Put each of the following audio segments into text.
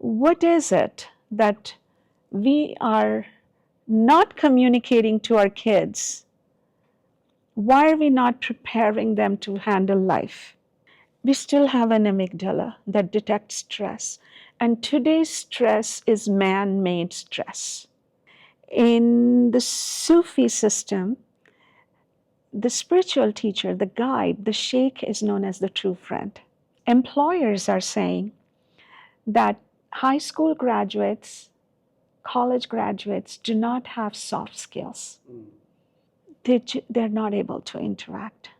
what is it that we are not communicating to our kids? Why are we not preparing them to handle life? We still have an amygdala that detects stress, and today's stress is man-made stress. In the Sufi system, the spiritual teacher, the guide, the sheikh is known as the true friend. Employers are saying that high school graduates, college graduates do not have soft skills. They're not able to interact.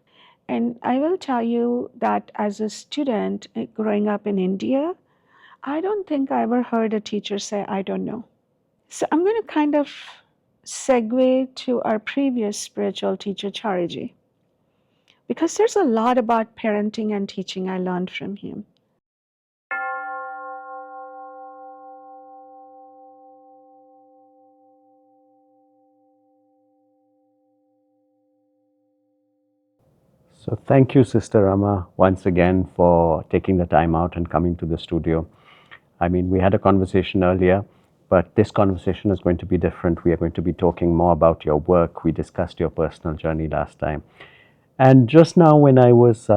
And I will tell you that as a student growing up in India, I don't think I ever heard a teacher say, I don't know. So I'm going to kind of segue to our previous spiritual teacher, Chariji, because there's a lot about parenting and teaching I learned from him. So thank you, Sister Rama, once again for taking the time out and coming to the studio. I mean, we had a conversation earlier, but this conversation is going to be different. We are going to be talking more about your work. We discussed your personal journey last time. And just now when I was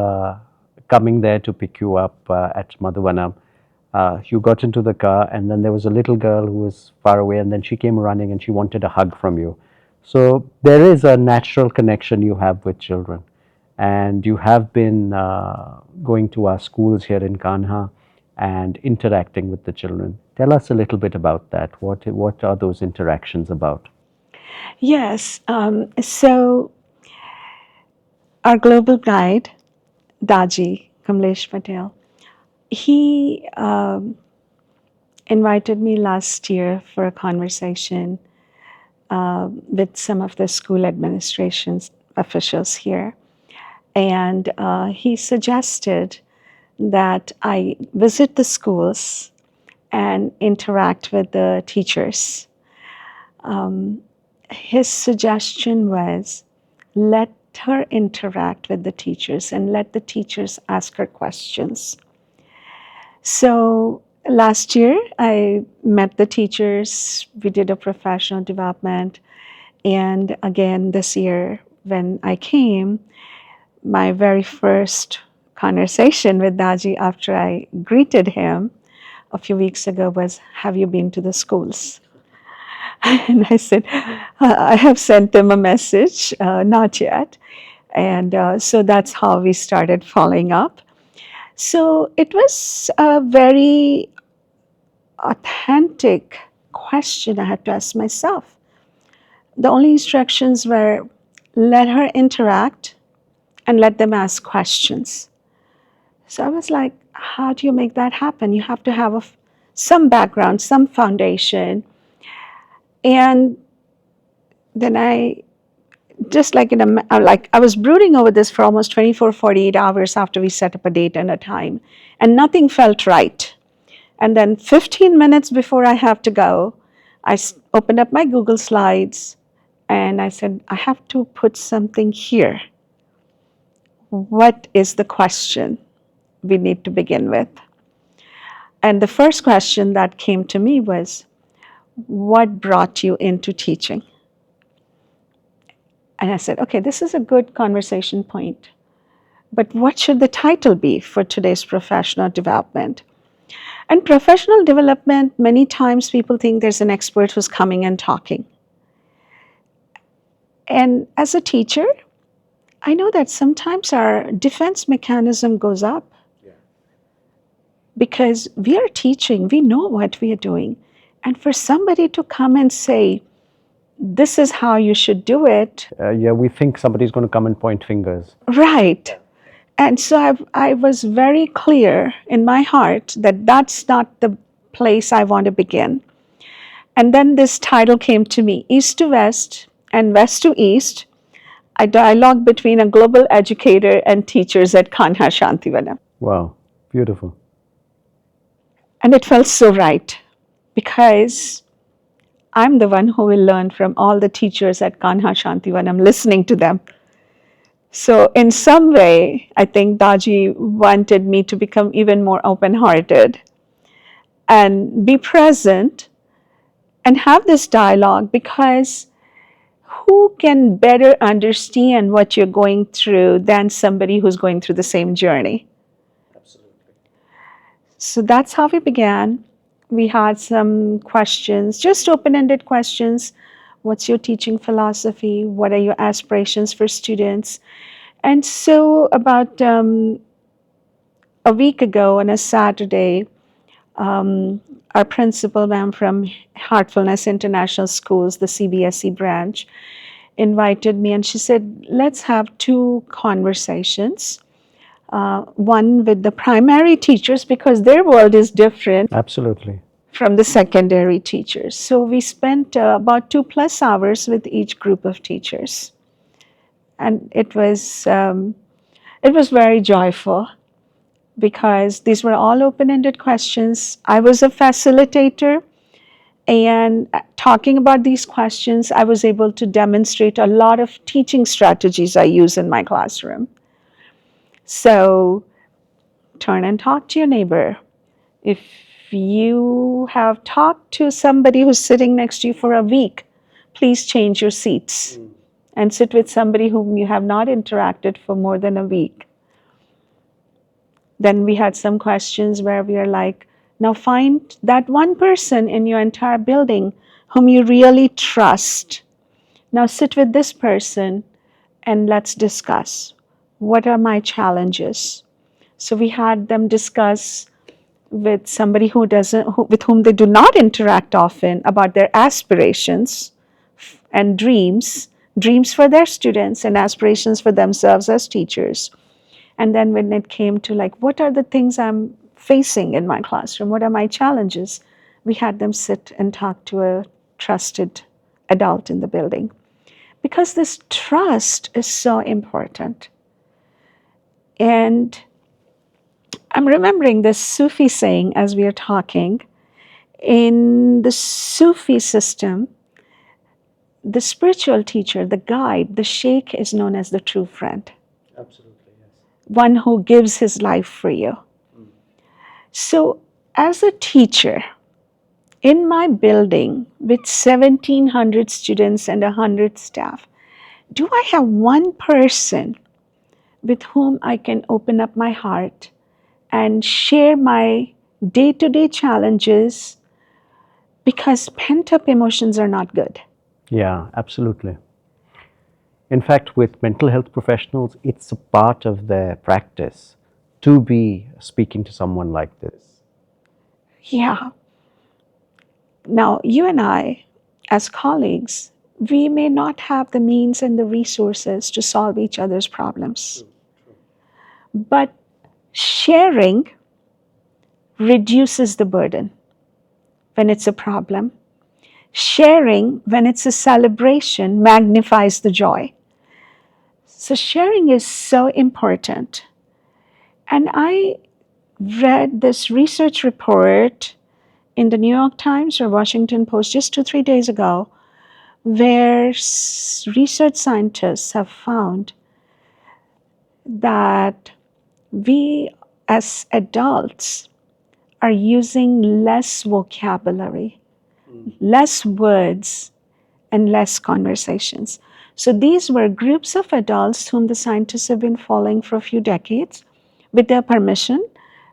coming there to pick you up at Madhuvanam, you got into the car and then there was a little girl who was far away and then she came running and she wanted a hug from you. So there is a natural connection you have with children. And you have been going to our schools here in Kanha and interacting with the children. Tell us a little bit about that. What are those interactions about? Yes, so our global guide, Daji Kamlesh Patel, he invited me last year for a conversation with some of the school administration officials here. And he suggested that I visit the schools and interact with the teachers. His suggestion was, let her interact with the teachers and let the teachers ask her questions. So last year, I met the teachers, we did a professional development, and again this year when I came, my very first conversation with Daji after I greeted him a few weeks ago was, have you been to the schools? And I said, I have sent them a message, not yet. And so that's how we started following up. So it was a very authentic question I had to ask myself. The only instructions were, let her interact and let them ask questions. So I was like, how do you make that happen? You have to have some background, some foundation. And then I was brooding over this for almost 24, 48 hours after we set up a date and a time, and nothing felt right. And then 15 minutes before I have to go, I opened up my Google Slides and I said, I have to put something here. What is the question we need to begin with? And the first question that came to me was, what brought you into teaching? And I said, okay, this is a good conversation point, but what should the title be for today's professional development? And professional development, many times people think there's an expert who's coming and talking. And as a teacher, I know that sometimes our defense mechanism goes up because we are teaching, we know what we are doing. And for somebody to come and say, this is how you should do it. We think somebody's going to come and point fingers. Right. And so I was very clear in my heart that that's not the place I want to begin. And then this title came to me, East to West and West to East, a dialogue between a global educator and teachers at Kanha Shantivanam. Wow, beautiful. And it felt so right because I'm the one who will learn from all the teachers at Kanha Shantivanam, listening to them. So in some way, I think Daji wanted me to become even more open-hearted. and be present and have this dialogue, because who can better understand what you're going through than somebody who's going through the same journey? Absolutely. So that's how we began. We had some questions, just open-ended questions. What's your teaching philosophy? What are your aspirations for students? And so about a week ago on a Saturday, our principal, ma'am from Heartfulness International Schools, the CBSE branch, invited me and she said, let's have two conversations. One with the primary teachers, because their world is different Absolutely. from the secondary teachers. So we spent about 2+ hours with each group of teachers. And it was very joyful, because these were all open-ended questions. I was a facilitator, and talking about these questions, I was able to demonstrate a lot of teaching strategies I use in my classroom. So turn and talk to your neighbor. If you have talked to somebody who's sitting next to you for a week, please change your seats and sit with somebody whom you have not interacted for more than a week. Then we had some questions where we are like, now find that one person in your entire building whom you really trust. Now sit with this person and let's discuss. What are my challenges? So we had them discuss with somebody with whom they do not interact often, about their aspirations and dreams for their students and aspirations for themselves as teachers. And then when it came to like, what are the things I'm facing in my classroom? What are my challenges? We had them sit and talk to a trusted adult in the building. Because this trust is so important. And I'm remembering this Sufi saying as we are talking. In the Sufi system, the spiritual teacher, the guide, the sheikh is known as the true friend. Absolutely, yes. One who gives his life for you. So, as a teacher, in my building with 1,700 students and 100 staff, do I have one person with whom I can open up my heart and share my day-to-day challenges, because pent-up emotions are not good? Yeah, absolutely. In fact, with mental health professionals, it's a part of their practice to be speaking to someone like this. Yeah. Now, you and I, as colleagues, we may not have the means and the resources to solve each other's problems. But sharing reduces the burden when it's a problem. Sharing, when it's a celebration, magnifies the joy. So sharing is so important. And I read this research report in the New York Times or Washington Post just 2-3 days ago, where research scientists have found that we as adults are using less vocabulary, less words, and less conversations. So these were groups of adults whom the scientists have been following for a few decades with their permission,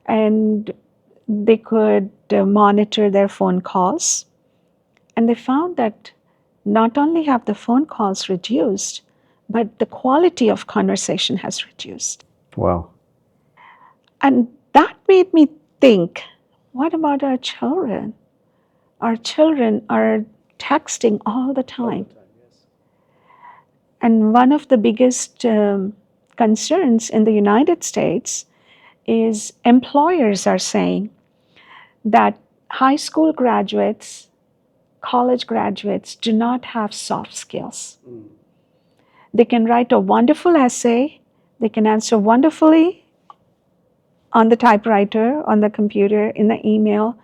and they could monitor their phone calls. And they found that not only have the phone calls reduced, but the quality of conversation has reduced. Wow. And that made me think, what about our children? Our children are texting all the time. And one of the biggest concerns in the United States is employers are saying that high school graduates, college graduates do not have soft skills. They can write a wonderful essay, they can answer wonderfully on the typewriter, on the computer, in the email,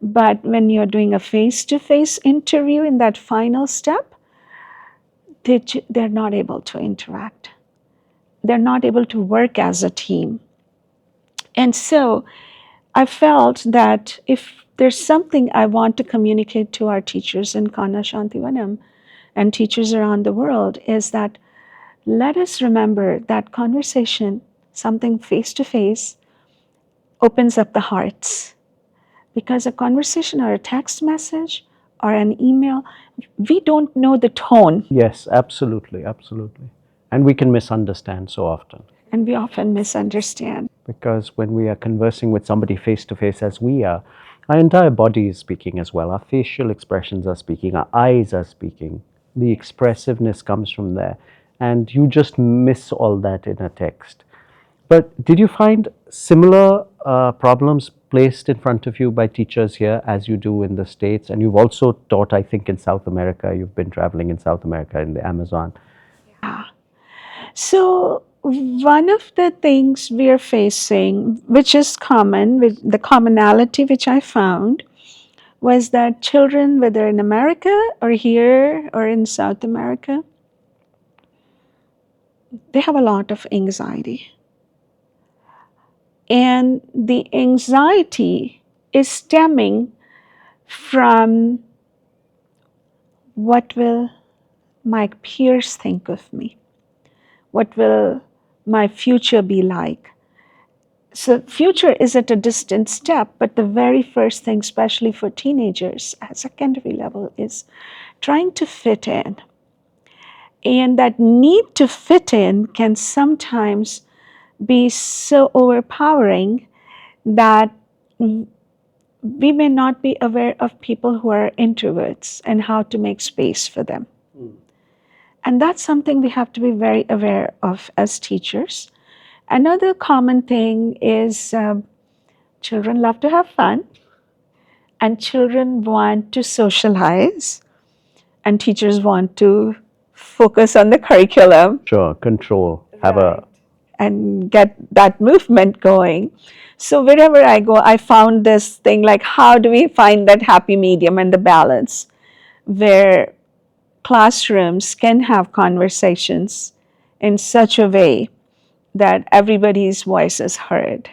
but when you're doing a face-to-face interview in that final step, they're not able to interact. They're not able to work as a team. And so I felt that if there's something I want to communicate to our teachers in Kanha Shantivanam and teachers around the world is that let us remember that conversation, something face to face, opens up the hearts. Because a conversation or a text message or an email, we don't know the tone. Yes, absolutely, absolutely. And we can misunderstand so often. And we often misunderstand. Because when we are conversing with somebody face to face, as we are, our entire body is speaking as well. Our facial expressions are speaking, our eyes are speaking. The expressiveness comes from there. And you just miss all that in a text. But did you find similar problems placed in front of you by teachers here as you do in the States? And you've also taught, I think, in South America. You've been traveling in South America, in the Amazon. Yeah. So, one of the things we are facing, which is common, with the commonality which I found, was that children, whether in America or here or in South America, they have a lot of anxiety. And the anxiety is stemming from what will my peers think of me? What will my future be like? So, future is at a distant step, but the very first thing, especially for teenagers at secondary level, is trying to fit in. And that need to fit in can sometimes be so overpowering that we may not be aware of people who are introverts and how to make space for them. And that's something we have to be very aware of as teachers. Another common thing is children love to have fun, and children want to socialize, and teachers want to focus on the curriculum. Sure, control, have a... And get that movement going. So wherever I go, I found this thing like, how do we find that happy medium and the balance where classrooms can have conversations in such a way that everybody's voice is heard.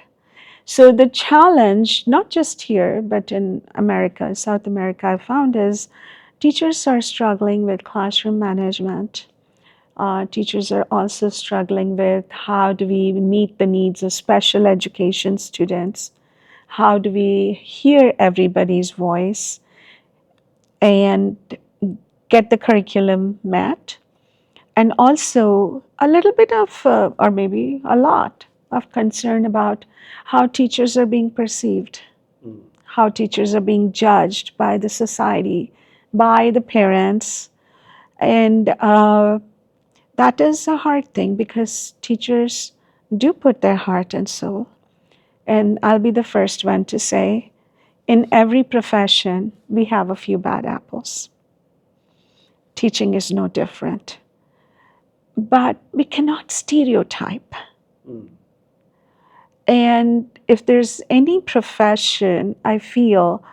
So the challenge, not just here, but in America, South America, I found is teachers are struggling with classroom management. Teachers are also struggling with how do we meet the needs of special education students? How do we hear everybody's voice and get the curriculum met? And also a little bit of, or maybe a lot of concern about how teachers are being perceived, how teachers are being judged by the society, by the parents. And that is a hard thing because teachers do put their heart and soul. And I'll be the first one to say, in every profession, we have a few bad apples. Teaching is no different. But we cannot stereotype. And if there's any profession, I feel,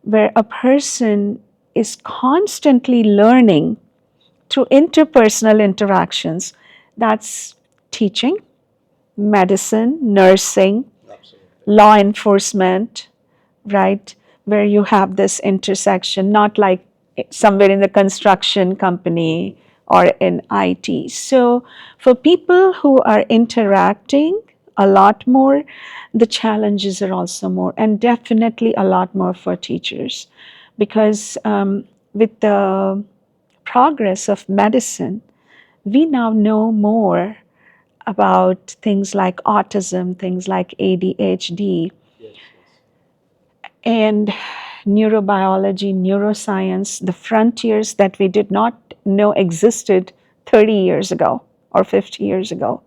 where a person is constantly learning through interpersonal interactions, that's teaching, medicine, nursing, law enforcement, right? Where you have this intersection, not like somewhere in the construction company or in IT. So for people who are interacting a lot more, the challenges are also more, and definitely a lot more for teachers. Because with the progress of medicine, we now know more about things like autism, things like ADHD, and neurobiology, neuroscience, the frontiers that we did not know existed 30 years ago or 50 years ago.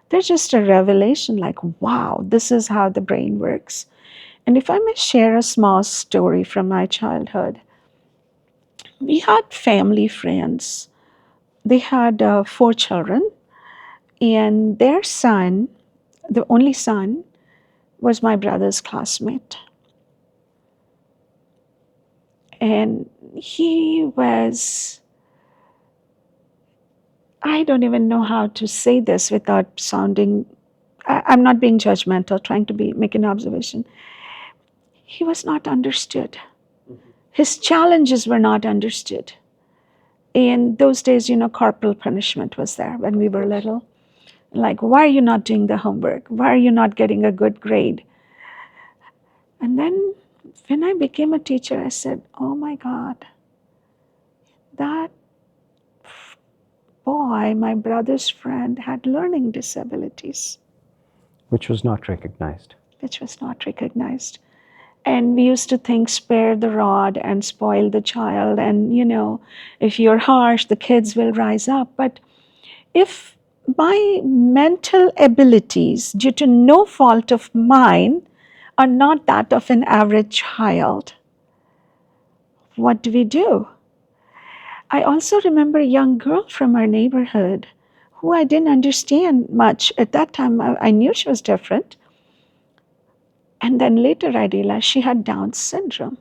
They're just a revelation like, wow, this is how the brain works. And if I may share a small story from my childhood, we had family friends. They had 4 children, and their son, the only son, was my brother's classmate. And he was, I don't even know how to say this without sounding I'm not being judgmental, trying to make an observation. He was not understood. His challenges were not understood. In those days, corporal punishment was there when we were little. Like, why are you not doing the homework? Why are you not getting a good grade? And then when I became a teacher, I said, oh my God, that boy, my brother's friend, had learning disabilities. Which was not recognized. Which was not recognized. And we used to think, spare the rod and spoil the child. And, if you're harsh, the kids will rise up. But if my mental abilities, due to no fault of mine, are not that of an average child, what do we do? I also remember a young girl from our neighborhood who I didn't understand much. At that time, I knew she was different. And then later I realized she had Down syndrome.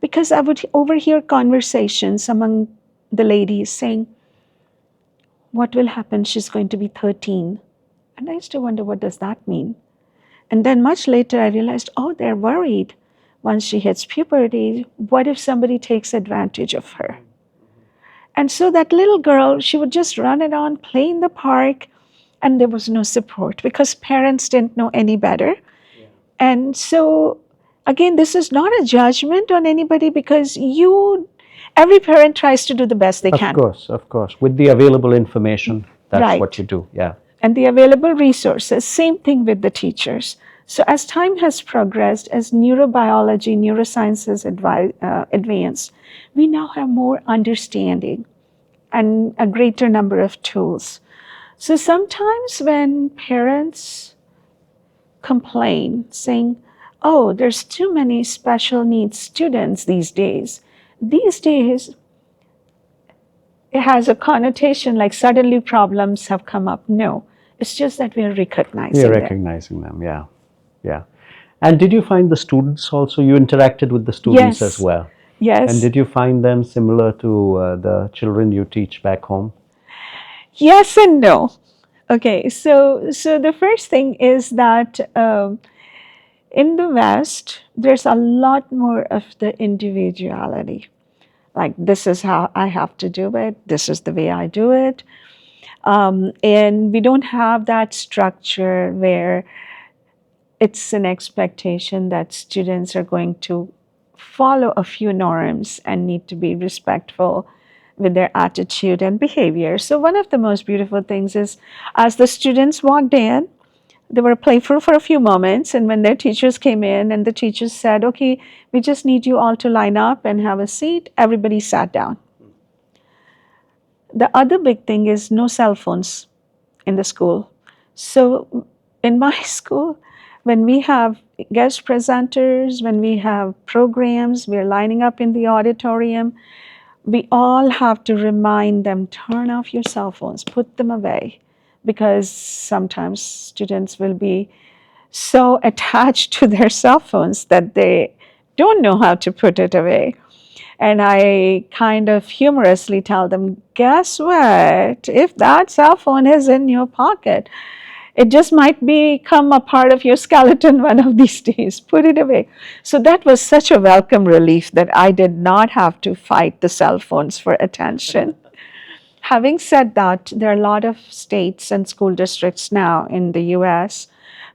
Because I would overhear conversations among the ladies saying, what will happen? She's going to be 13. And I used to wonder, what does that mean? And then much later I realized, oh, they're worried. Once she hits puberty, what if somebody takes advantage of her? And so that little girl, she would just run around, play in the park, and there was no support because parents didn't know any better. Yeah. And so, again, this is not a judgment on anybody because every parent tries to do the best they can. Of course. With the available information, that's what you do, yeah. And the available resources, same thing with the teachers. So as time has progressed, as neurobiology, neurosciences advanced, we now have more understanding and a greater number of tools. So sometimes when parents complain, saying, oh, there's too many special needs students these days, it has a connotation like suddenly problems have come up. No, it's just that we are recognizing them. You're recognizing them, yeah. Yeah. And did you find the students also, you interacted with the students as well? Yes. And did you find them similar to the children you teach back home? Yes and no. Okay, so the first thing is that in the West, there's a lot more of the individuality. Like, this is how I have to do it. This is the way I do it. And we don't have that structure where it's an expectation that students are going to follow a few norms and need to be respectful with their attitude and behavior. So one of the most beautiful things is, as the students walked in, they were playful for a few moments, and when their teachers came in and the teachers said, okay, we just need you all to line up and have a seat, everybody sat down. The other big thing is no cell phones in the school. So in my school, when we have guest presenters, when we have programs, we're lining up in the auditorium, we all have to remind them, turn off your cell phones, put them away, because sometimes students will be so attached to their cell phones that they don't know how to put it away. And I kind of humorously tell them, guess what? If that cell phone is in your pocket, it just might become a part of your skeleton one of these days. Put it away. So that was such a welcome relief that I did not have to fight the cell phones for attention. Having said that, there are a lot of states and school districts now in the US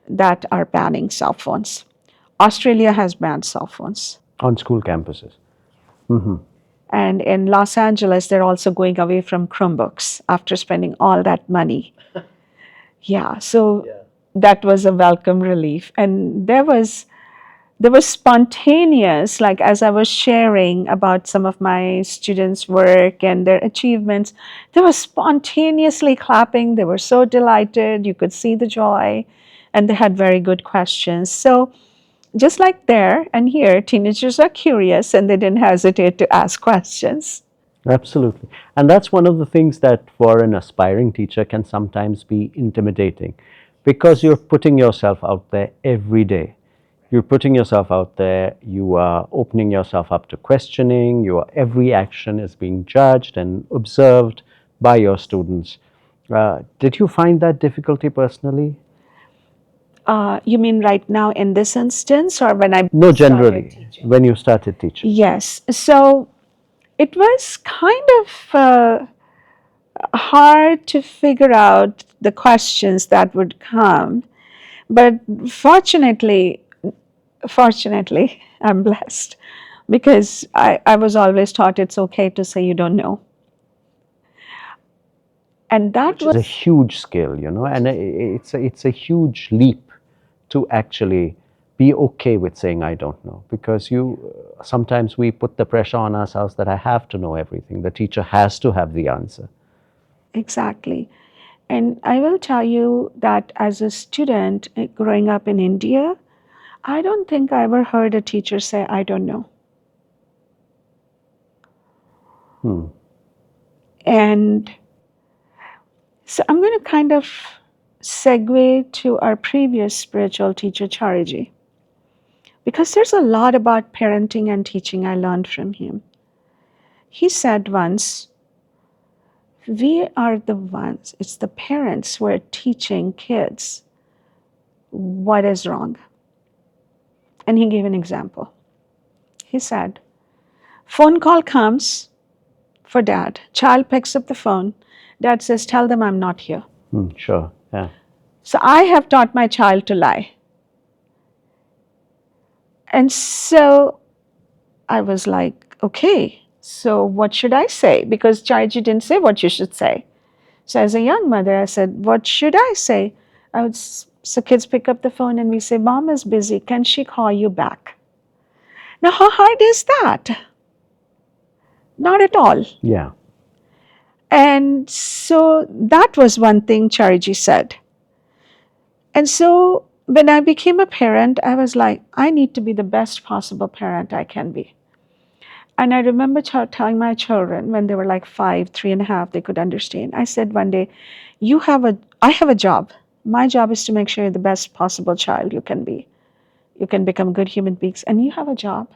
that are banning cell phones. Australia has banned cell phones. On school campuses. Mm-hmm. And in Los Angeles, they're also going away from Chromebooks after spending all that money. Yeah, so that was a welcome relief. And there was spontaneous, like as I was sharing about some of my students' work and their achievements, they were spontaneously clapping. They were so delighted. You could see the joy, and they had very good questions. So just like there and here, teenagers are curious and they didn't hesitate to ask questions. Absolutely. And that's one of the things that for an aspiring teacher can sometimes be intimidating, because you're putting yourself out there every day. You're putting yourself out there, you are opening yourself up to questioning, every action is being judged and observed by your students. Did you find that difficulty personally? You mean right now in this instance, or when I No, started generally, teaching? when you started teaching. Yes. So it was kind of hard to figure out the questions that would come. But fortunately, I'm blessed because I was always taught it's okay to say you don't know. And that Which is a huge skill, and it's a huge leap to actually be okay with saying I don't know, because sometimes we put the pressure on ourselves that I have to know everything. The teacher has to have the answer. Exactly. And I will tell you that as a student growing up in India, I don't think I ever heard a teacher say, I don't know. And so I'm going to kind of segue to our previous spiritual teacher, Chariji, because there's a lot about parenting and teaching I learned from him. He said once, we are the ones, it's the parents who are teaching kids what is wrong. And he gave an example. He said, phone call comes for dad. Child picks up the phone. Dad says, tell them I'm not here. Sure, yeah. So I have taught my child to lie. And so I was like, okay, so what should I say? Because Chariji didn't say what you should say. So as a young mother, I said, what should I say? So kids pick up the phone and we say, Mom is busy. Can she call you back? Now, how hard is that? Not at all. Yeah. And so that was one thing Chariji said. And so when I became a parent, I was like, I need to be the best possible parent I can be. And I remember telling my children when they were like 5, 3.5, they could understand. I said one day, I have a job. My job is to make sure you're the best possible child you can be. You can become good human beings. And you have a job.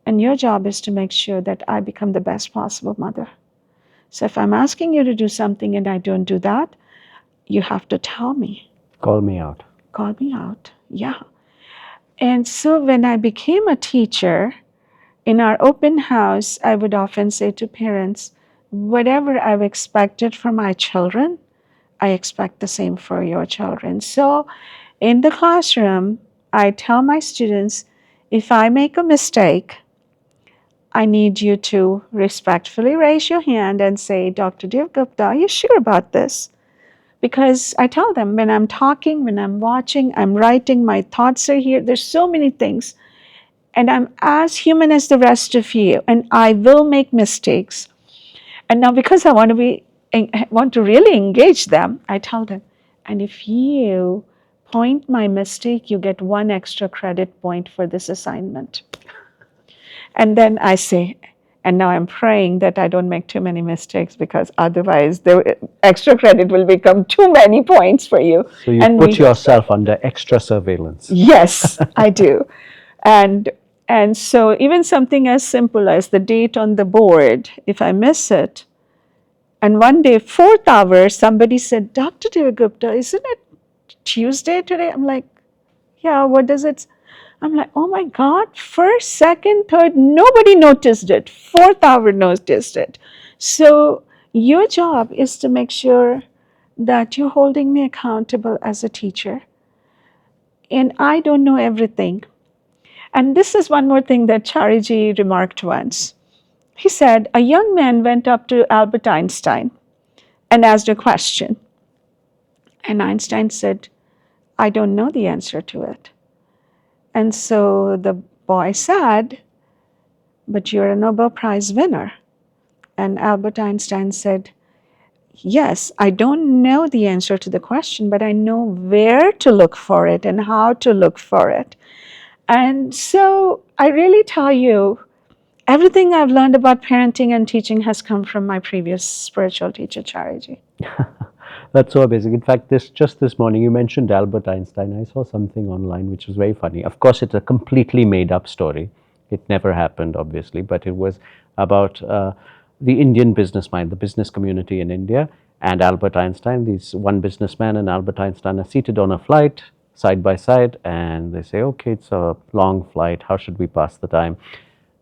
And your job is to make sure that I become the best possible mother. So if I'm asking you to do something and I don't do that, you have to tell me. Call me out. Call me out. Yeah. And so when I became a teacher, in our open house, I would often say to parents, whatever I've expected for my children, I expect the same for your children. So in the classroom, I tell my students, if I make a mistake, I need you to respectfully raise your hand and say, Dr. Devagupta, are you sure about this? Because I tell them when I'm talking, when I'm watching, I'm writing, my thoughts are here. There's so many things. And I'm as human as the rest of you, and I will make mistakes. And now because I want to really engage them, I tell them, and if you point my mistake, you get 1 extra credit point for this assignment. And then I say, and now I'm praying that I don't make too many mistakes, because otherwise the extra credit will become too many points for you. So you put yourself under extra surveillance. Yes, I do. And so even something as simple as the date on the board, if I miss it, and one day, 4th hour, somebody said, Dr. Devagupta, isn't it Tuesday today? I'm like, yeah, what does it? I'm like, oh my God, 1st, 2nd, 3rd, nobody noticed it. 4th hour noticed it. So your job is to make sure that you're holding me accountable as a teacher. And I don't know everything. And this is one more thing that Chariji remarked once. He said, a young man went up to Albert Einstein and asked a question. And Einstein said, I don't know the answer to it. And so the boy said, but you're a Nobel Prize winner. And Albert Einstein said, yes, I don't know the answer to the question, but I know where to look for it and how to look for it. And so I really tell you, everything I've learned about parenting and teaching has come from my previous spiritual teacher, Chariji. That's so amazing. In fact, just this morning, you mentioned Albert Einstein. I saw something online which was very funny. Of course, it's a completely made up story. It never happened, obviously, but it was about the Indian business mind, the business community in India, and Albert Einstein. These one businessman and Albert Einstein are seated on a flight. side by side, and they say, okay, it's a long flight. How should we pass the time?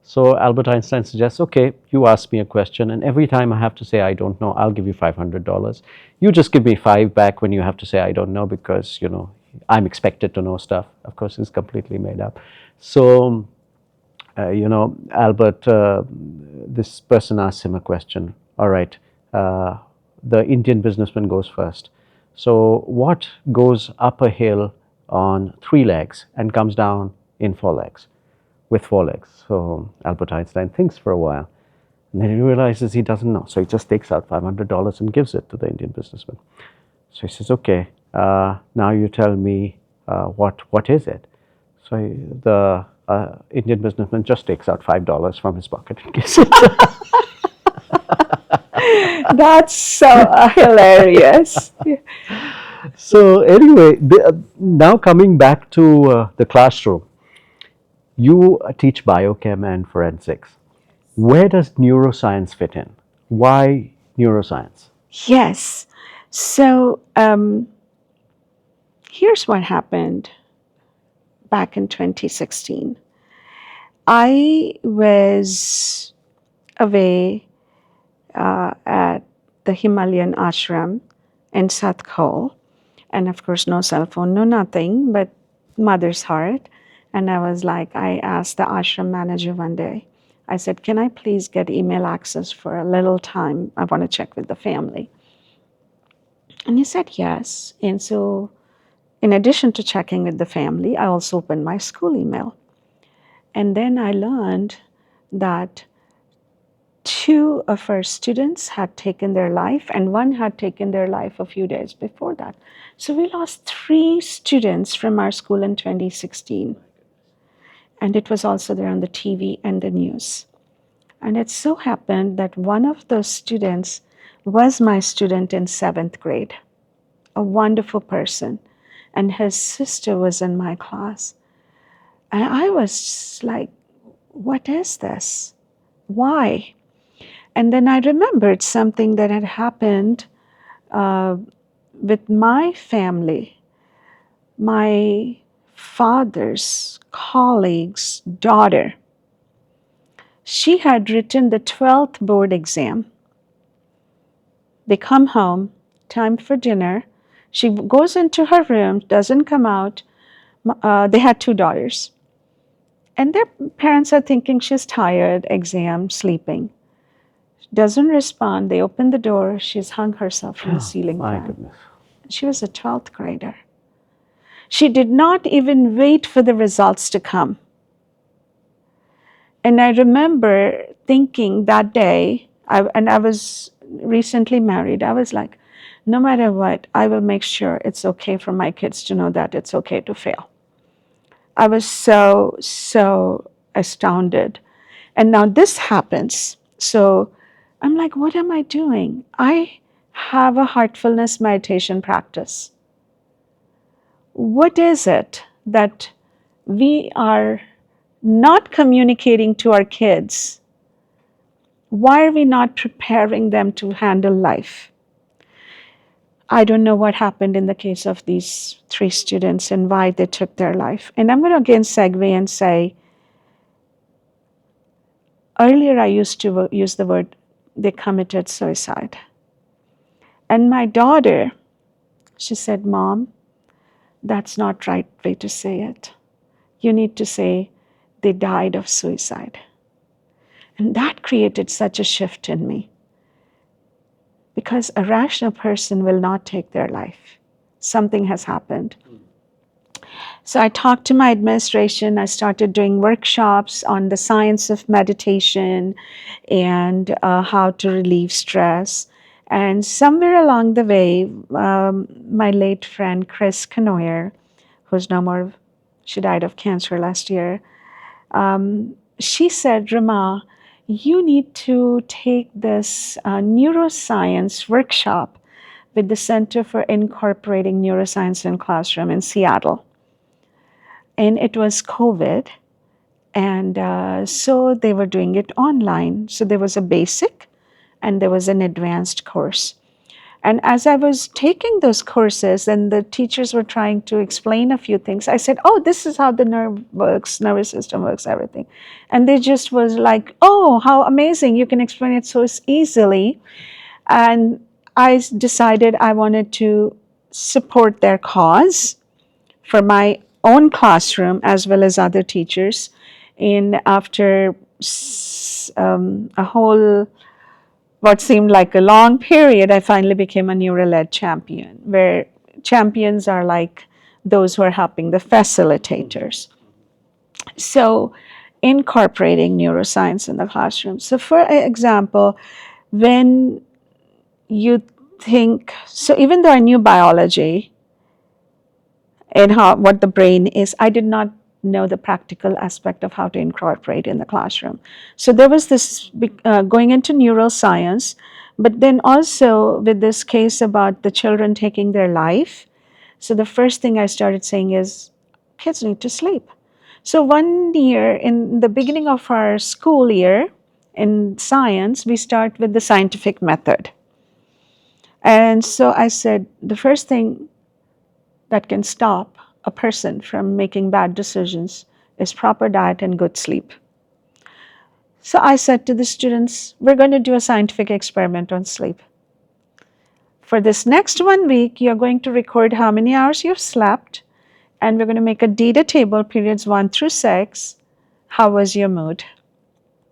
So Albert Einstein suggests, okay, you ask me a question, and every time I have to say I don't know, I'll give you $500. You just give me five back when you have to say I don't know, because I'm expected to know stuff. Of course, it's completely made up. So Albert, this person asks him a question. All right, the Indian businessman goes first. So what goes up a hill on three legs and comes down in four legs? With four legs. So Albert Einstein thinks for a while, and then he realizes he doesn't know. So he just takes out $500 and gives it to the Indian businessman. So he says, okay, now you tell me what is it? So the Indian businessman just takes out $5 from his pocket and gives it. That's so hilarious. So anyway, now coming back to the classroom, you teach biochem and forensics. Where does neuroscience fit in? Why neuroscience? Yes. So here's what happened back in 2016. I was away at the Himalayan ashram in South Cole, and of course, no cell phone, no nothing, but mother's heart. And I asked the ashram manager one day, I said, can I please get email access for a little time? I want to check with the family. And he said yes. And so, in addition to checking with the family, I also opened my school email. And then I learned that two of our students had taken their life, and one had taken their life a few days before that. So we lost 3 students from our school in 2016. And it was also there on the TV and the news. And it so happened that one of those students was my student in 7th grade, a wonderful person. And his sister was in my class. And I was just like, what is this? Why? And then I remembered something that had happened with my family. My father's colleague's daughter. She had written the 12th board exam. They come home, time for dinner. She goes into her room, doesn't come out. They had 2 daughters. And their parents are thinking she's tired, exam, sleeping. Doesn't respond. They open the door. She's hung herself from the ceiling My fan. goodness. She was a 12th grader. She did not even wait for the results to come. And I remember thinking that day, I was recently married, I was like, no matter what, I will make sure it's okay for my kids to know that it's okay to fail. I was so astounded. And now this happens. So I'm like, what am I doing? I have a heartfulness meditation practice. What is it that we are not communicating to our kids? Why are we not preparing them to handle life? I don't know what happened in the case of these 3 students and why they took their life. And I'm going to again segue and say, earlier I used to use the word they committed suicide. And my daughter, she said, Mom, that's not right way to say it. You need to say they died of suicide. And that created such a shift in me. Because a rational person will not take their life. Something has happened. So I talked to my administration. I started doing workshops on the science of meditation and how to relieve stress. And somewhere along the way, my late friend Chris Canoyer, who's no more, she died of cancer last year, she said, Rama, you need to take this neuroscience workshop with the Center for Incorporating Neuroscience in Classroom in Seattle. And it was COVID, and so they were doing it online. So there was a basic and there was an advanced course. And as I was taking those courses and the teachers were trying to explain a few things, I said, oh, this is how the nervous system works, everything. And they just was like, oh, how amazing, you can explain it so easily. And I decided I wanted to support their cause for my own classroom as well as other teachers. And after a whole what seemed like a long period, I finally became a neuro-led champion, where champions are like those who are helping the facilitators. So incorporating neuroscience in the classroom. So for example, when you think, so even though I knew biology and what the brain is, I did not know the practical aspect of how to incorporate in the classroom. So there was this going into neuroscience, but then also with this case about the children taking their life. So the first thing I started saying is, kids need to sleep. So one year, in the beginning of our school year in science, we start with the scientific method. And so I said, the first thing that can stop a person from making bad decisions is proper diet and good sleep. So I said to the students, we're going to do a scientific experiment on sleep. For this next 1 week, you're going to record how many hours you've slept, and we're going to make a data table, periods 1 through 6. How was your mood?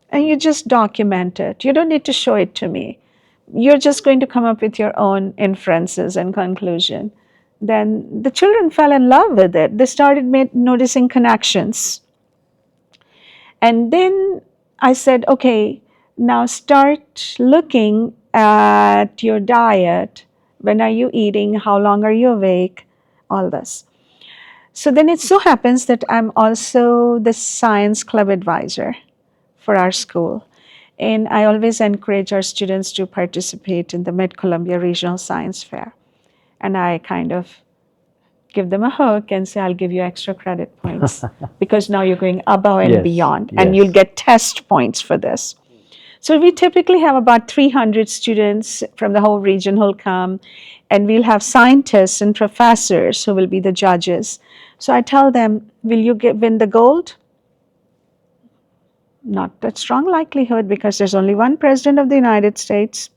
And you just document it. You don't need to show it to me. You're just going to come up with your own inferences and conclusion. Then the children fell in love with it. They started noticing connections. And then I said, okay, now start looking at your diet. When are you eating? How long are you awake? All this. So then it so happens that I'm also the science club advisor for our school. And I always encourage our students to participate in the Mid-Columbia Regional Science Fair. And I kind of give them a hook and say, I'll give you extra credit points because now you're going above and beyond, and you'll get test points for this. So we typically have about 300 students from the whole region who'll come, and we'll have scientists and professors who will be the judges. So I tell them, will you win the gold? Not that strong likelihood, because there's only one president of the United States,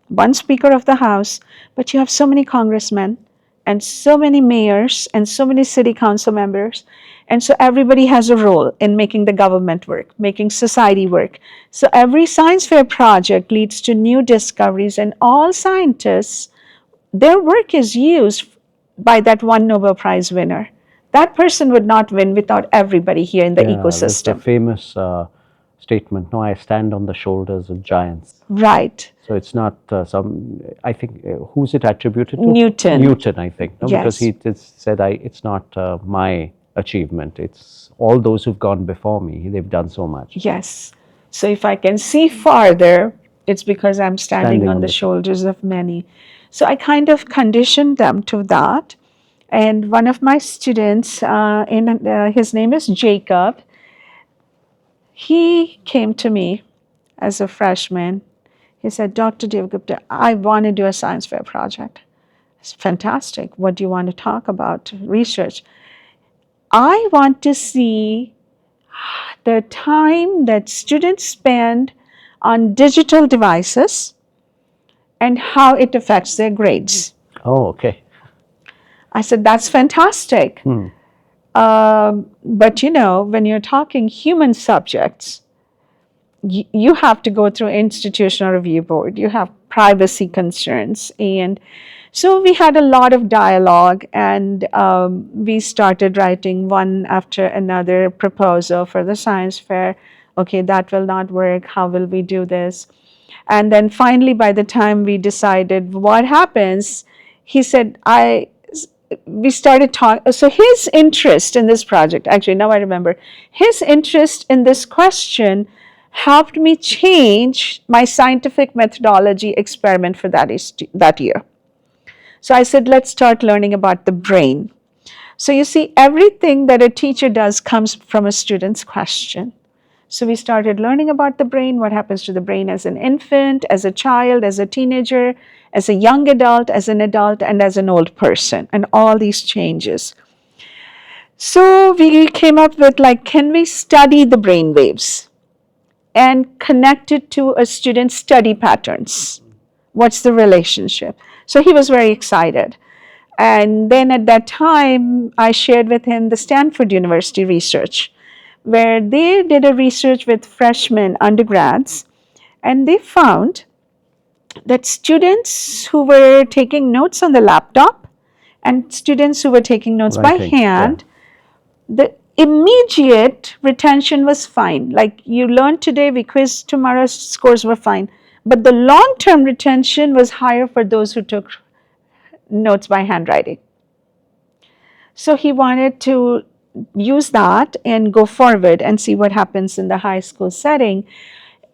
one speaker of the House, but you have so many congressmen and so many mayors and so many city council members. And so everybody has a role in making the government work, making society work. So every science fair project leads to new discoveries, and all scientists, their work is used by that one Nobel Prize winner. That person would not win without everybody here in the ecosystem. That's a famous statement, no, I stand on the shoulders of giants. Right. So it's not I think, who's it attributed to? Newton. Newton, I think. No? Yes. Because he said, it's not my achievement. It's all those who've gone before me. They've done so much. Yes. So if I can see farther, it's because I'm standing on the shoulders of many. So I kind of conditioned them to that. And one of my students, his name is Jacob, he came to me as a freshman. He said, Dr. Devagupta, I want to do a science fair project. It's fantastic. What do you want to talk about? Research. I want to see the time that students spend on digital devices and how it affects their grades. Oh, okay. I said, that's fantastic. But when you're talking human subjects, you have to go through institutional review board. You have privacy concerns. And so we had a lot of dialogue, and we started writing one after another proposal for the science fair. Okay, that will not work. How will we do this? And then finally, by the time we decided what happens, he said, we started talking. So his interest in this project, actually, now I remember, his interest in this question helped me change my scientific methodology experiment for that year. So I said, let's start learning about the brain. So you see, everything that a teacher does comes from a student's question. So we started learning about the brain, what happens to the brain as an infant, as a child, as a teenager, as a young adult, as an adult, and as an old person, and all these changes. So we came up with like, can we study the brain waves and connect it to a student's study patterns? What's the relationship? So he was very excited. And then at that time, I shared with him the Stanford University research, where they did a research with freshmen undergrads, and they found that students who were taking notes on the laptop and students who were taking notes by hand, the immediate retention was fine. Like, you learned today, we quizzed tomorrow, scores were fine. But the long-term retention was higher for those who took notes by handwriting. So he wanted to use that and go forward and see what happens in the high school setting.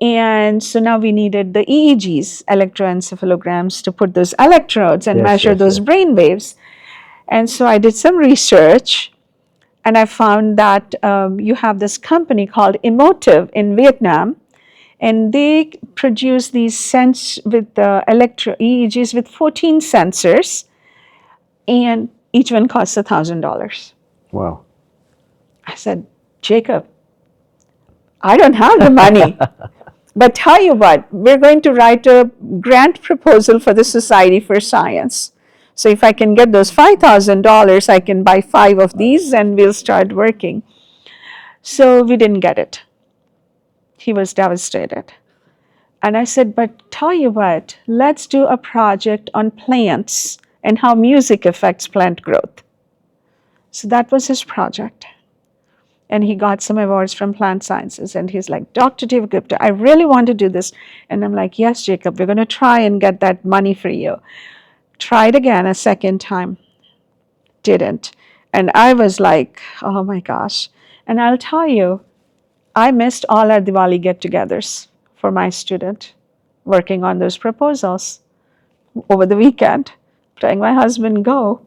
And so now we needed the EEGs, electroencephalograms, to put those electrodes and measure those brain waves. And so I did some research, and I found that you have this company called Emotive in Vietnam, and they produce these EEGs with 14 sensors, and each one costs $1,000. Wow. I said, Jacob, I don't have the money. But tell you what, we're going to write a grant proposal for the Society for Science. So if I can get those $5,000, I can buy 5 of these and we'll start working. So we didn't get it. He was devastated. And I said, but tell you what, let's do a project on plants and how music affects plant growth. So that was his project. And he got some awards from Plant Sciences. And he's like, Dr. Devagupta, I really want to do this. And I'm like, yes, Jacob, we're going to try and get that money for you. Tried again a second time. Didn't. And I was like, oh my gosh. And I'll tell you, I missed all our Diwali get-togethers for my student, working on those proposals over the weekend, letting my husband go.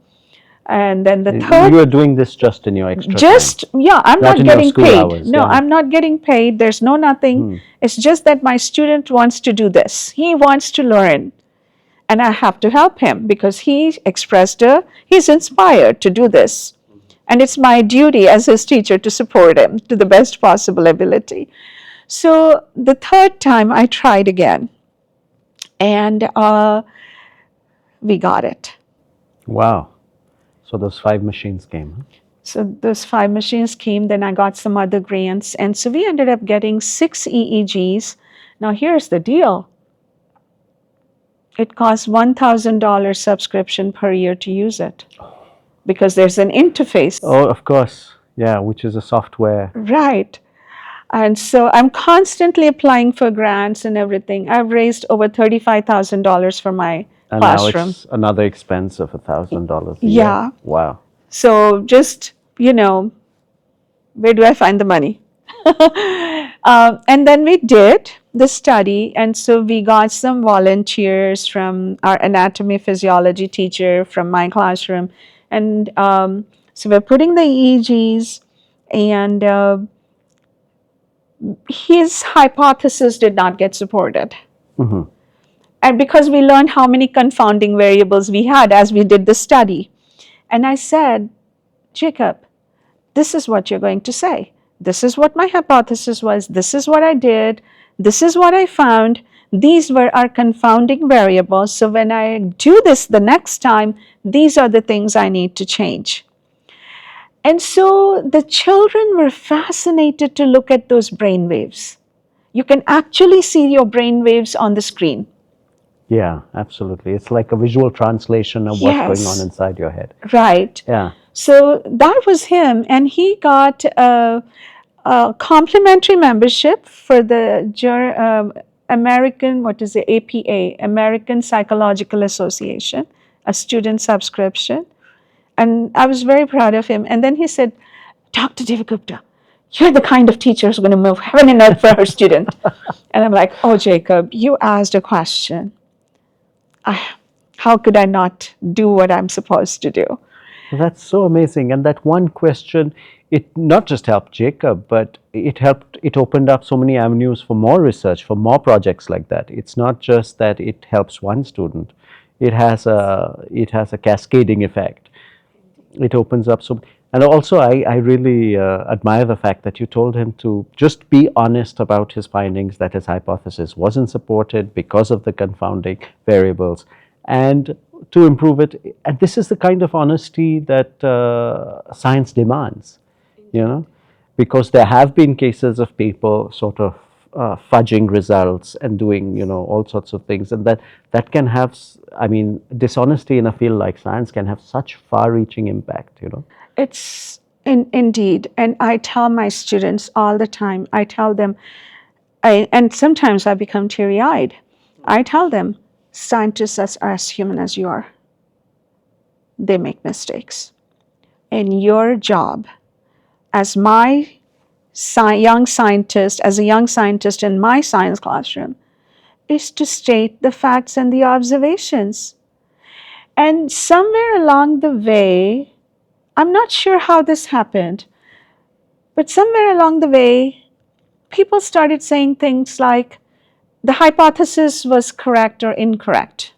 And then the third... You are doing this just in your extra time? Yeah, I'm not getting paid. Hours, no, I'm not getting paid. There's no nothing. It's just that my student wants to do this. He wants to learn. And I have to help him because he expressed he's inspired to do this. And it's my duty as his teacher to support him to the best possible ability. So the third time I tried again. And we got it. Wow. So those 5 machines came. Huh? So those 5 machines came, then I got some other grants. And so we ended up getting 6 EEGs. Now here's the deal. It costs $1,000 subscription per year to use it because there's an interface. Oh, of course. Yeah, which is a software. Right. And so I'm constantly applying for grants and everything. I've raised over $35,000 for my classroom. Now it's another expense of $1,000 a year. Yeah. Wow. So just, where do I find the money? And then we did the study, and so we got some volunteers from our anatomy physiology teacher from my classroom, and so we're putting the EEGs, and his hypothesis did not get supported. Mm-hmm. And because we learned how many confounding variables we had as we did the study. And I said, Jacob, this is what you're going to say. This is what my hypothesis was. This is what I did. This is what I found. These were our confounding variables. So when I do this the next time, these are the things I need to change. And so the children were fascinated to look at those brain waves. You can actually see your brain waves on the screen. Yeah, absolutely. It's like a visual translation of what's going on inside your head. Right. Yeah. So that was him, and he got a complimentary membership for the American, APA, American Psychological Association, a student subscription. And I was very proud of him. And then he said, Dr. Devagupta, you're the kind of teacher who's going to move heaven and earth for her student. And I'm like, oh, Jacob, you asked a question. How could I not do what I'm supposed to do? That's so amazing. And that one question, it not just helped Jacob, but it opened up so many avenues for more research, for more projects like that. It's not just that it helps one student. It has a cascading effect. It opens up so, and also I really admire the fact that you told him to just be honest about his findings, that his hypothesis wasn't supported because of the confounding variables, and to improve it. And this is the kind of honesty that science demands, because there have been cases of people sort of fudging results and doing all sorts of things, and that can have, I mean, dishonesty in a field like science can have such far-reaching impact. It's indeed. And I tell my students all the time, I tell them, and sometimes I become teary-eyed. I tell them, scientists are as human as you are. They make mistakes. And your job as my young scientist, as a young scientist in my science classroom, is to state the facts and the observations. And somewhere along the way, I'm not sure how this happened, but somewhere along the way, people started saying things like the hypothesis was correct or incorrect.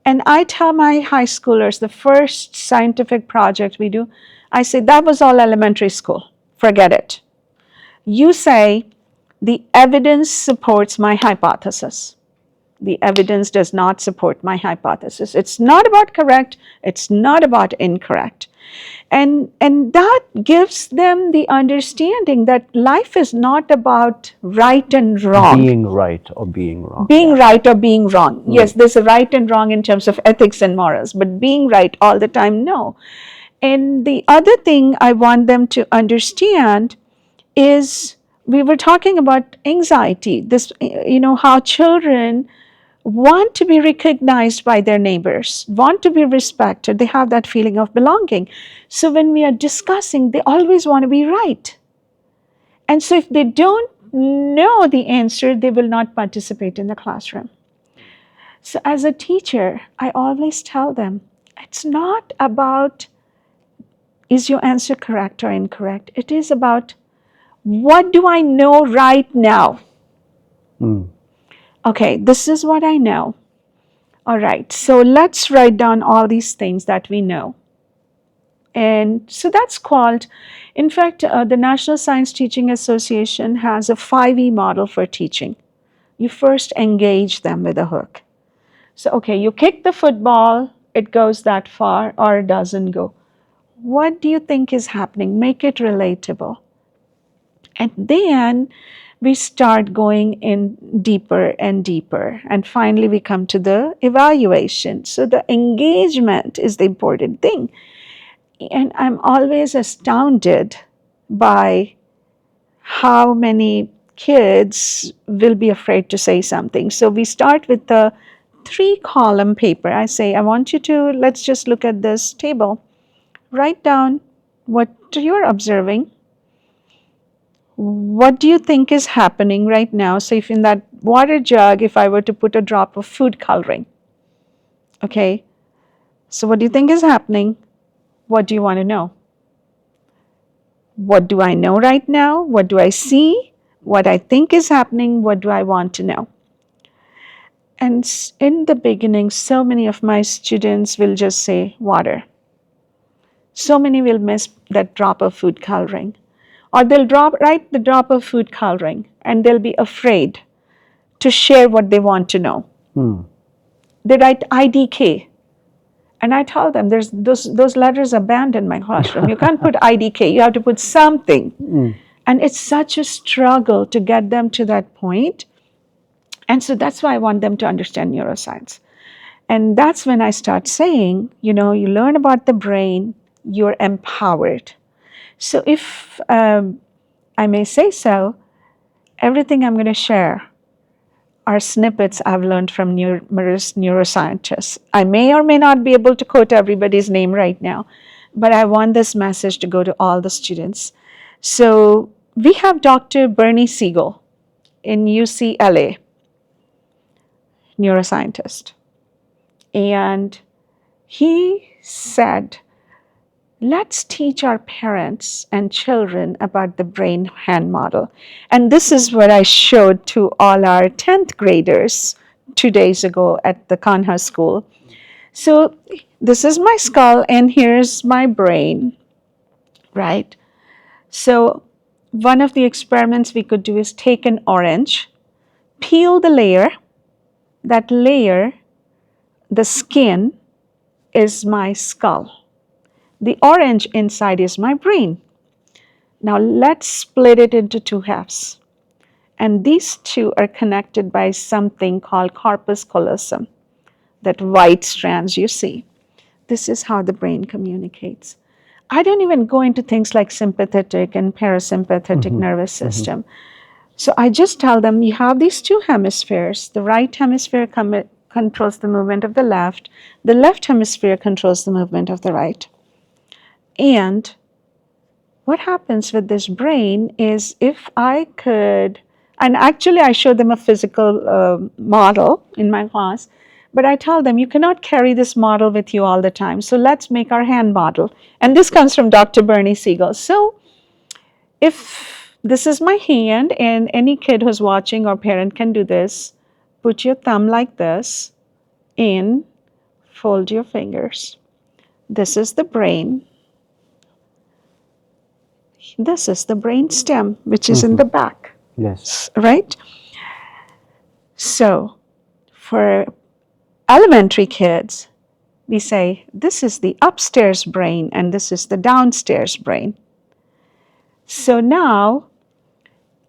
And I tell my high schoolers, the first scientific project we do, I say, that was all elementary school. Forget it. You say, the evidence supports my hypothesis. The evidence does not support my hypothesis. It's not about correct. It's not about incorrect. And that gives them the understanding that life is not about right and wrong. Being right or being wrong. Being right or being wrong. Yes, there's a right and wrong in terms of ethics and morals, but being right all the time, no. And the other thing I want them to understand is, we were talking about anxiety, this, how children want to be recognized by their neighbors, want to be respected. They have that feeling of belonging. So when we are discussing, they always want to be right. And so if they don't know the answer, they will not participate in the classroom. So as a teacher, I always tell them, it's not about, is your answer correct or incorrect? It is about, what do I know right now? Okay, this is what I know. All right, so let's write down all these things that we know. And so that's called, in fact, the National Science Teaching Association has a 5E model for teaching. You first engage them with a hook. So, okay, you kick the football, it goes that far or it doesn't go. What do you think is happening? Make it relatable. And then we start going in deeper and deeper. And finally, we come to the evaluation. So the engagement is the important thing. And I'm always astounded by how many kids will be afraid to say something. So we start with the 3-column paper. I say, I want you to, let's just look at this table. Write down what you're observing. What do you think is happening right now? So if in that water jug, if I were to put a drop of food coloring, okay? So what do you think is happening? What do you want to know? What do I know right now? What do I see? What I think is happening? What do I want to know? And in the beginning, so many of my students will just say water. So many will miss that drop of food coloring. Or they'll write the drop of food coloring and they'll be afraid to share what they want to know. They write IDK. And I tell them, there's those letters are banned in my classroom. You can't put IDK, you have to put something. And it's such a struggle to get them to that point. And so that's why I want them to understand neuroscience. And that's when I start saying, you learn about the brain, you're empowered. So if I may say so, everything I'm going to share are snippets I've learned from numerous neuroscientists. I may or may not be able to quote everybody's name right now, but I want this message to go to all the students. So we have Dr. Bernie Siegel in UCLA, neuroscientist. And he said let's teach our parents and children about the brain hand model. And this is what I showed to all our 10th graders 2 days ago at the Kanha school. So this is my skull and here's my brain, right? So one of the experiments we could do is take an orange, peel the layer. That layer, the skin, is my skull. The orange inside is my brain. Now let's split it into two halves. And these two are connected by something called corpus callosum, that white strands you see. This is how the brain communicates. I don't even go into things like sympathetic and parasympathetic nervous system. So I just tell them you have these two hemispheres. The right hemisphere controls the movement of the left hemisphere controls the movement of the right. And what happens with this brain is if I could, and actually I show them a physical model in my class, but I tell them you cannot carry this model with you all the time. So let's make our hand model. And this comes from Dr. Bernie Siegel. So if this is my hand, and any kid who's watching or parent can do this, put your thumb like this in, fold your fingers. This is the brain. This is the brain stem, which is in the back. Yes. Right? So for elementary kids, we say this is the upstairs brain and this is the downstairs brain. So now,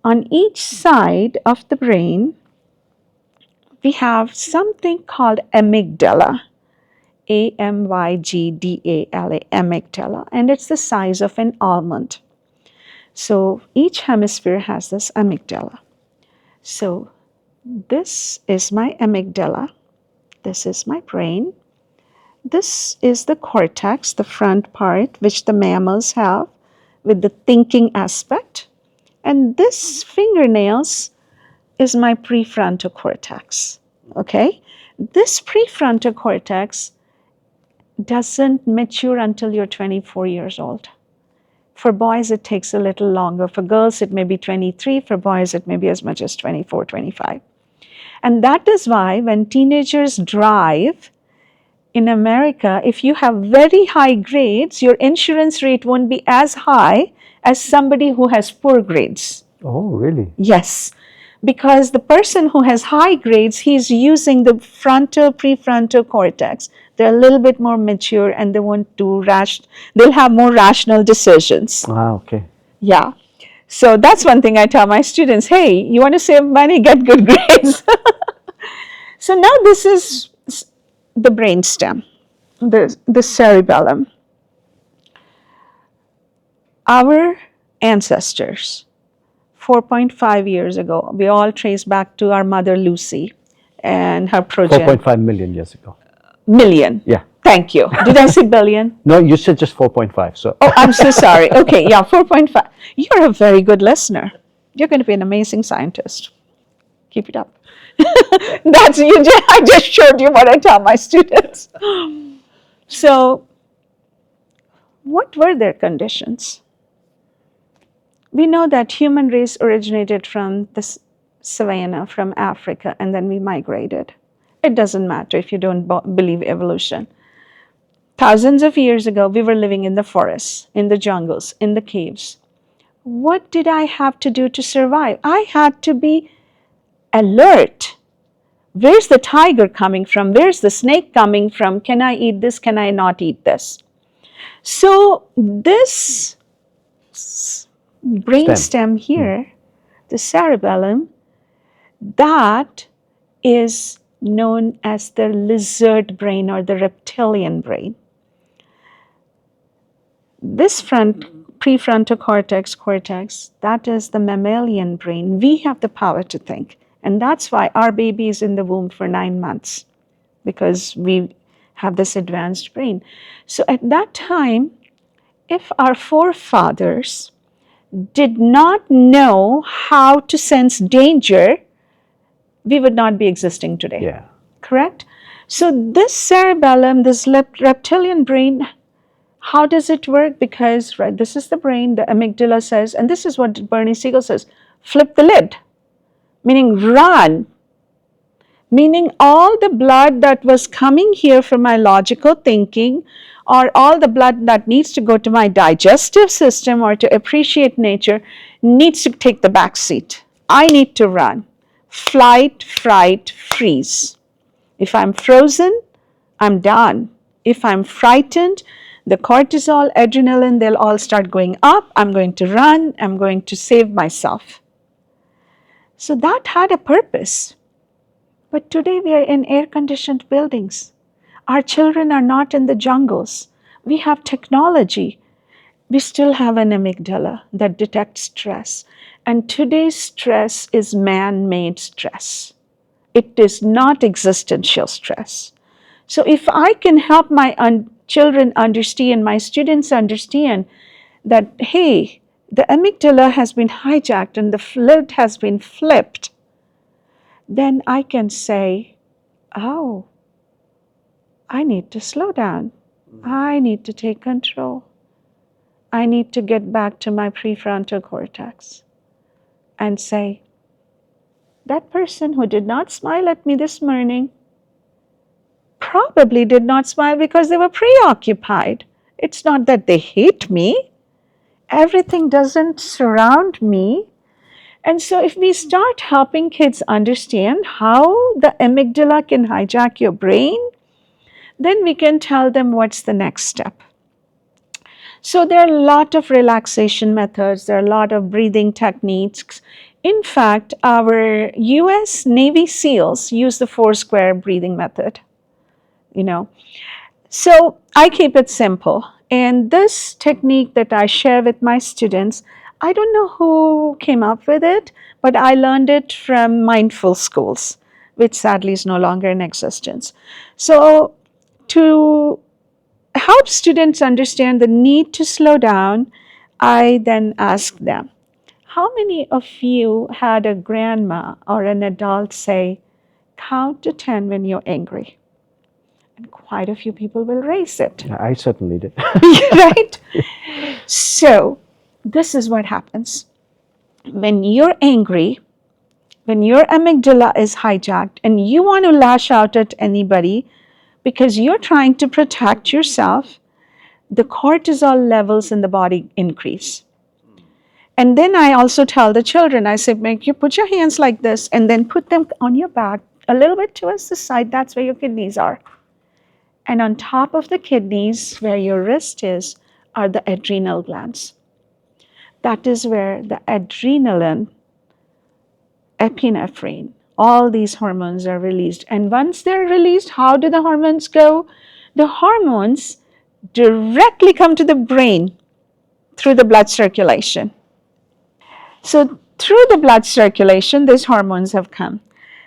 on each side of the brain, we have something called amygdala, A-M-Y-G-D-A-L-A, amygdala, and it's the size of an almond. So each hemisphere has this amygdala. So this is my amygdala. This is my brain. This is the cortex, the front part, which the mammals have with the thinking aspect. And this fingernails is my prefrontal cortex, okay? This prefrontal cortex doesn't mature until you're 24 years old. For boys, it takes a little longer. For girls, it may be 23. For boys, it may be as much as 24, 25. And that is why when teenagers drive in America, if you have very high grades, your insurance rate won't be as high as somebody who has poor grades. Oh, really? Yes, because the person who has high grades, he's using the prefrontal cortex. They're a little bit more mature and they won't do they'll have more rational decisions. Ah, okay. Yeah. So that's one thing I tell my students, hey, you want to save money, get good grades. So now this is the brainstem, the cerebellum. Our ancestors, 4.5 years ago, we all trace back to our mother Lucy and her progeny. 4.5 million years ago. Million. Yeah. Thank you. Did I say billion? No, you said just 4.5. So. Oh, I'm so sorry. Okay, yeah, 4.5. You're a very good listener. You're going to be an amazing scientist. Keep it up. I just showed you what I tell my students. So, what were their conditions? We know that human race originated from the savannah, from Africa, and then we migrated. It doesn't matter if you don't believe evolution. Thousands of years ago, we were living in the forests, in the jungles, in the caves. What did I have to do to survive? I had to be alert. Where's the tiger coming from? Where's the snake coming from? Can I eat this? Can I not eat this? So this brainstem here, the cerebellum, that is known as the lizard brain or the reptilian brain. This prefrontal cortex, that is the mammalian brain. We have the power to think. And that's why our baby is in the womb for 9 months, because we have this advanced brain. So at that time, if our forefathers did not know how to sense danger, we would not be existing today. Yeah. Correct? So this cerebellum, this reptilian brain, How does it work? Because, right, this is the brain, the amygdala says, and this is what Bernie Siegel says, flip the lid, meaning run, meaning all the blood that was coming here from my logical thinking, or all the blood that needs to go to my digestive system or to appreciate nature, needs to take the back seat. I need to run. Flight, fright, freeze. If I'm frozen, I'm done. If I'm frightened, the cortisol, adrenaline, they'll all start going up. I'm going to run. I'm going to save myself. So that had a purpose. But today we are in air-conditioned buildings. Our children are not in the jungles. We have technology. We still have an amygdala that detects stress. And today's stress is man-made stress. It is not existential stress. So if I can help my children understand, my students understand that, hey, the amygdala has been hijacked and the lid has been flipped, then I can say, oh, I need to slow down. I need to take control. I need to get back to my prefrontal cortex and say, that person who did not smile at me this morning probably did not smile because they were preoccupied. It's not that they hate me. Everything doesn't surround me. And so if we start helping kids understand how the amygdala can hijack your brain, then we can tell them what's the next step. So there are a lot of relaxation methods, there are a lot of breathing techniques. In fact, our US Navy SEALs use the 4-square breathing method, So I keep it simple. And this technique that I share with my students, I don't know who came up with it, but I learned it from mindful schools, which sadly is no longer in existence. So to help students understand the need to slow down, I then ask them, how many of you had a grandma or an adult say, count to 10 when you're angry? And quite a few people will raise it. I certainly did. Right? So this is what happens. When you're angry, when your amygdala is hijacked and you want to lash out at anybody because you're trying to protect yourself, the cortisol levels in the body increase. And then I also tell the children, I say, make you put your hands like this and then put them on your back a little bit towards the side. That's where your kidneys are. And on top of the kidneys, where your wrist is, are the adrenal glands. That is where the adrenaline, epinephrine, all these hormones are released. And once they're released, how do the hormones go? The hormones directly come to the brain through the blood circulation. So through the blood circulation, these hormones have come.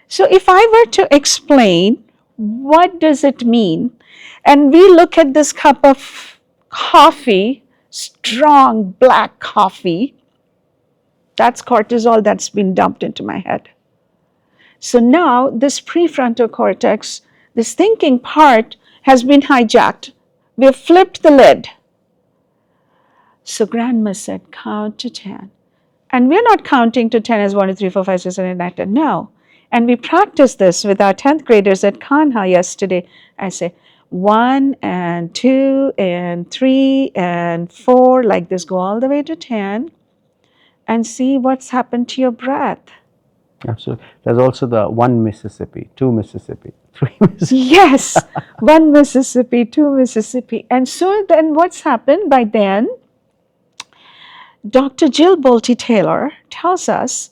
So if I were to explain what does it mean, and we look at this cup of coffee, strong black coffee, that's cortisol that's been dumped into my head. So now this prefrontal cortex, this thinking part, has been hijacked. We've flipped the lid. So grandma said, count to 10. And we're not counting to 10 as 1, 2, 3, 4, 5, 6, 7, 8, 9, 10. No. And we practiced this with our 10th graders at Kanha yesterday. I say 1 and 2 and 3 and 4, like this, go all the way to 10 and see what's happened to your breath. Absolutely. There's also the 1 Mississippi, 2 Mississippi, 3 Mississippi. Yes, 1 Mississippi, 2 Mississippi. And so then what's happened by then? Dr. Jill Bolte Taylor tells us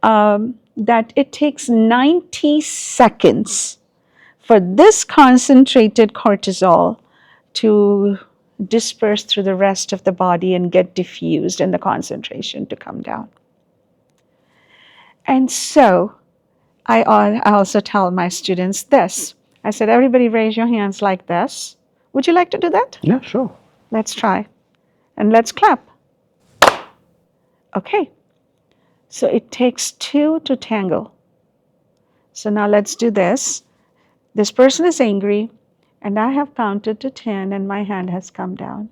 that it takes 90 seconds for this concentrated cortisol to disperse through the rest of the body and get diffused and the concentration to come down. And so I also tell my students this. I said, everybody raise your hands like this. Would you like to do that? Yeah, sure. Let's try. And let's clap. Okay. So it takes 2 to tangle. So now let's do this. This person is angry, and I have counted to 10, and my hand has come down.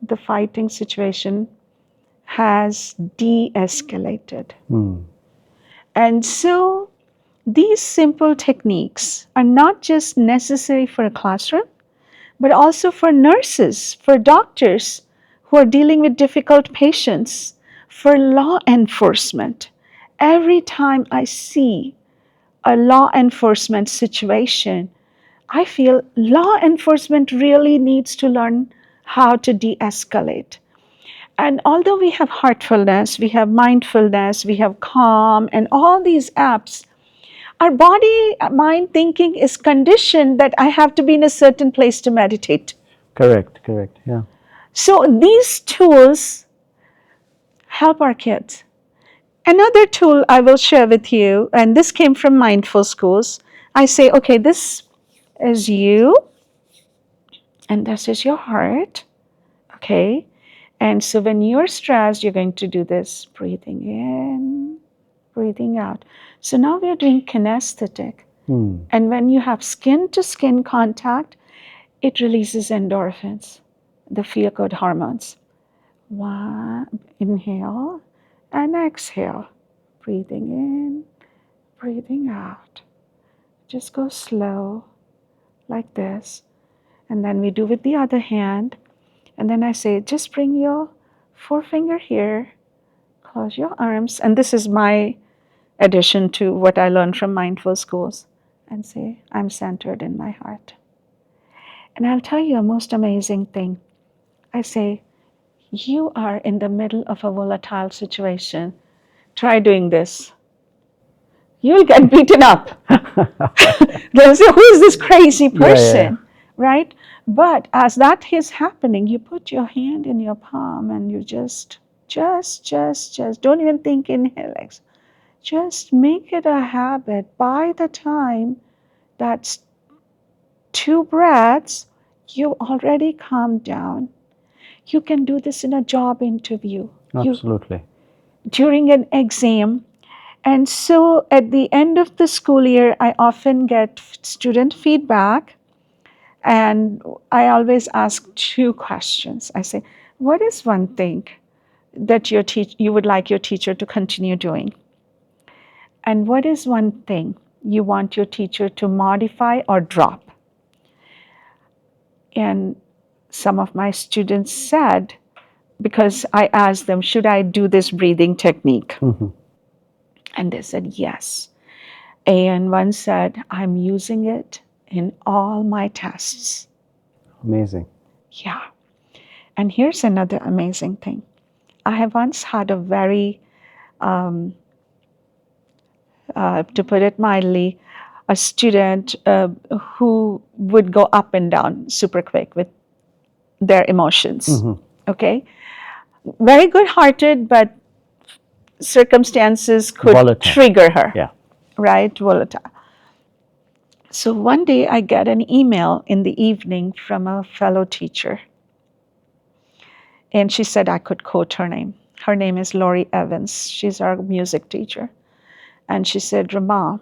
the fighting situation has de-escalated. And so these simple techniques are not just necessary for a classroom, but also for nurses, for doctors who are dealing with difficult patients, for law enforcement. Every time I see a law enforcement situation, I feel law enforcement really needs to learn how to de-escalate. And although we have heartfulness, we have mindfulness, we have calm, and all these apps, our body, mind thinking is conditioned that I have to be in a certain place to meditate. Correct, yeah. So these tools help our kids. Another tool I will share with you, and this came from Mindful Schools. I say, okay, this is you, and this is your heart, okay? And so when you're stressed, you're going to do this, breathing in, breathing out. So now we're doing kinesthetic. And when you have skin to skin contact, it releases endorphins, the feel good hormones. One, inhale and exhale. Breathing in, breathing out. Just go slow, like this. And then we do with the other hand. And then I say, just bring your forefinger here, close your arms. And this is my addition to what I learned from Mindful Schools. And say, I'm centered in my heart. And I'll tell you a most amazing thing. I say, you are in the middle of a volatile situation. Try doing this. You'll get beaten up. They'll say, who is this crazy person? Yeah. Right? But as that is happening, you put your hand in your palm and you just don't even think inhale. Just make it a habit. By the time that's 2 breaths, you already calm down. You can do this in a job interview. Absolutely. During an exam. And so at the end of the school year, I often get student feedback. And I always ask 2 questions. I say, what is one thing that you would like your teacher to continue doing? And what is one thing you want your teacher to modify or drop? And some of my students said, because I asked them, should I do this breathing technique? And they said, yes. And one said, I'm using it in all my tests. Amazing. Yeah. And here's another amazing thing. I have once had a very, to put it mildly, a student who would go up and down super quick with their emotions. Okay? Very good-hearted, but circumstances could trigger her. Yeah. Right? Volatile. So one day I get an email in the evening from a fellow teacher. And she said I could quote her name. Her name is Lori Evans. She's our music teacher. And she said, Rama,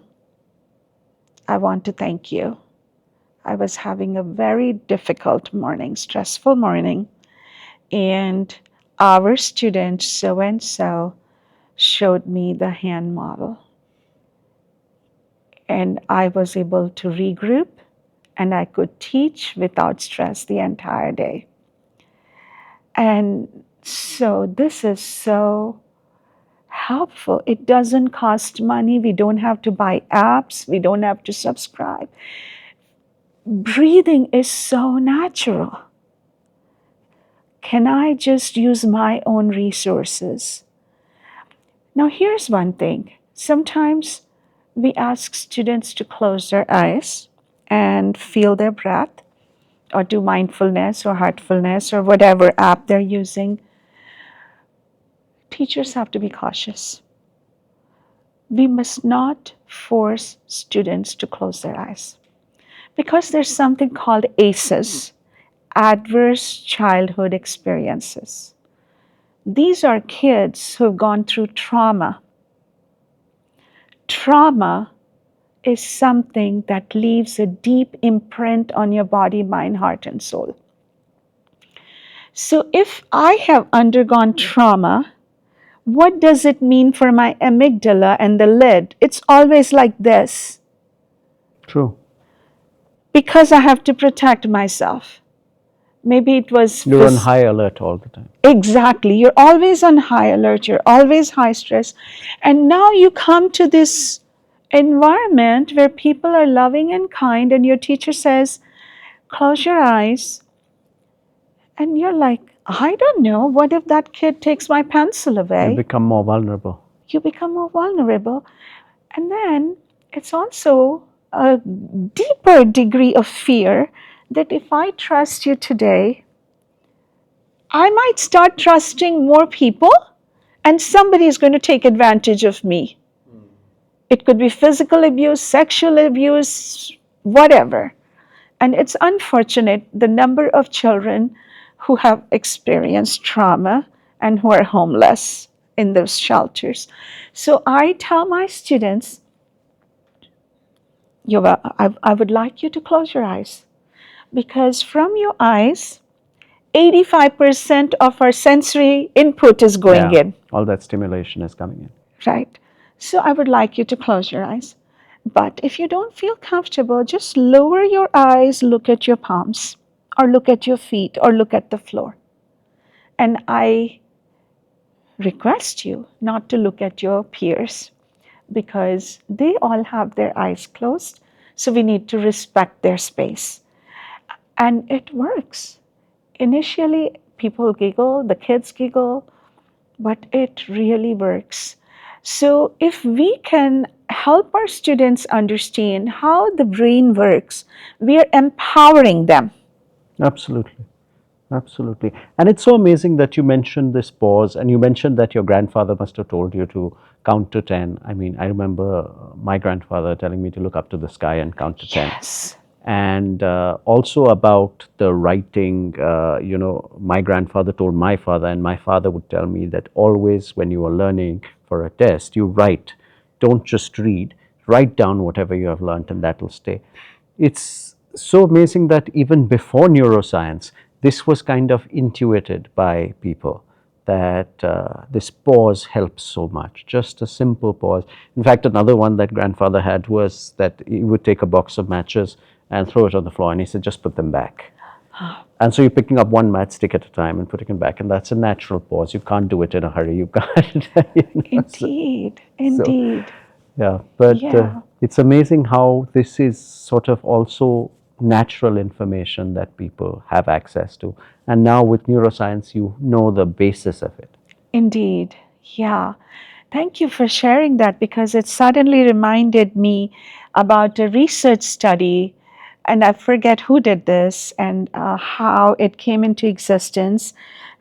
I want to thank you. I was having a very difficult morning, stressful morning. And our student so-and-so showed me the hand model. And I was able to regroup and I could teach without stress the entire day. And so this is so helpful. It doesn't cost money. We don't have to buy apps. We don't have to subscribe. Breathing is so natural. Can I just use my own resources? Now here's one thing. Sometimes we ask students to close their eyes and feel their breath, or do mindfulness or heartfulness or whatever app they're using. Teachers have to be cautious. We must not force students to close their eyes, because there's something called ACEs, Adverse Childhood Experiences. These are kids who've gone through trauma. Trauma is something that leaves a deep imprint on your body, mind, heart, and soul. So if I have undergone trauma, what does it mean for my amygdala and the lid? It's always like this True. because I have to protect myself. Maybe it was You're on high alert all the time. Exactly. You're always on high alert, you're always high stress. And now you come to this environment where people are loving and kind, and your teacher says, close your eyes. And you're like, I don't know. What if that kid takes my pencil You away? become more vulnerable. You become more vulnerable. And then it's also a deeper degree of fear that if I trust you today, I might start trusting more people and somebody is going to take advantage of me. It could be physical abuse, sexual abuse, whatever. And it's unfortunate the number of children who have experienced trauma and who are homeless in those shelters. So I tell my students, I would like you to close your eyes because from your eyes, 85% of our sensory input is going in. All that stimulation is coming in. Right? So I would like you to close your eyes. But if you don't feel comfortable, just lower your eyes, look at your palms, or look at your feet, or look at the floor. And I request you not to look at your peers because they all have their eyes closed. So we need to respect their space. And it works. Initially, people giggle, the kids giggle, but it really works. So if we can help our students understand how the brain works, we are empowering them. Absolutely. Absolutely. And it's so amazing that you mentioned this pause and you mentioned that your grandfather must have told you to count to 10. I mean, I remember my grandfather telling me to look up to the sky and count to 10. Yes. And also about the writing, my grandfather told my father, and my father would tell me that always when you are learning for a test, you write. Don't just read. Write down whatever you have learned, and that will stay. It's so amazing that even before neuroscience, this was kind of intuited by people that this pause helps so much, just a simple pause. In fact, another one that grandfather had was that he would take a box of matches and throw it on the floor, and he said, just put them back. And so you're picking up one matchstick at a time and putting it back, and that's a natural pause. You can't do it in a hurry. You can't. Indeed, indeed. Yeah, but Yeah. it's amazing how this is sort of also natural information that people have access to. And now with neuroscience, you know the basis of it. Indeed, yeah. Thank you for sharing that because it suddenly reminded me about a research study, and I forget who did this and how it came into existence.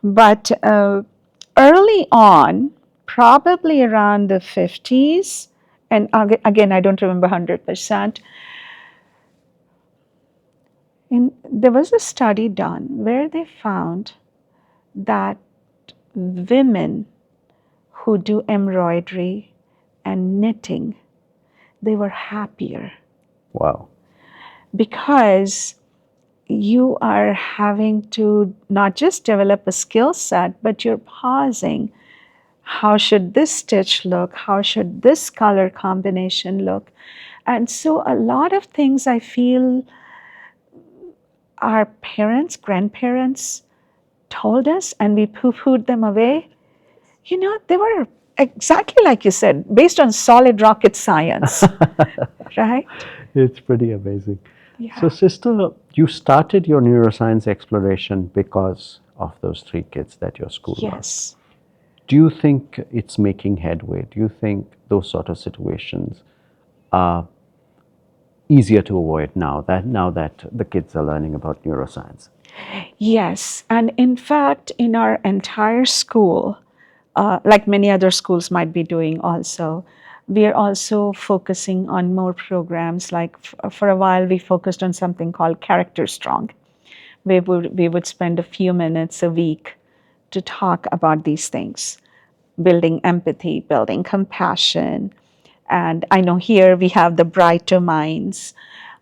But early on, probably around the 50s, and again, I don't remember 100%, there was a study done where they found that women who do embroidery and knitting, they were happier. Wow. Because you are having to not just develop a skill set, but you're pausing. How should this stitch look? How should this color combination look? And so a lot of things I feel our parents, grandparents told us and we poo-pooed them away. You know, they were exactly like you said, based on solid rocket science, right? It's pretty amazing. Yeah. So, sister, you started your neuroscience exploration because of those 3 kids that your school lost. Yes. Do you think it's making headway? Do you think those sort of situations are easier to avoid now that the kids are learning about neuroscience? Yes, and in fact, in our entire school, like many other schools might be doing also, we are also focusing on more programs. Like for a while, we focused on something called Character Strong. We would spend a few minutes a week to talk about these things, building empathy, building compassion. And I know here we have the brighter minds.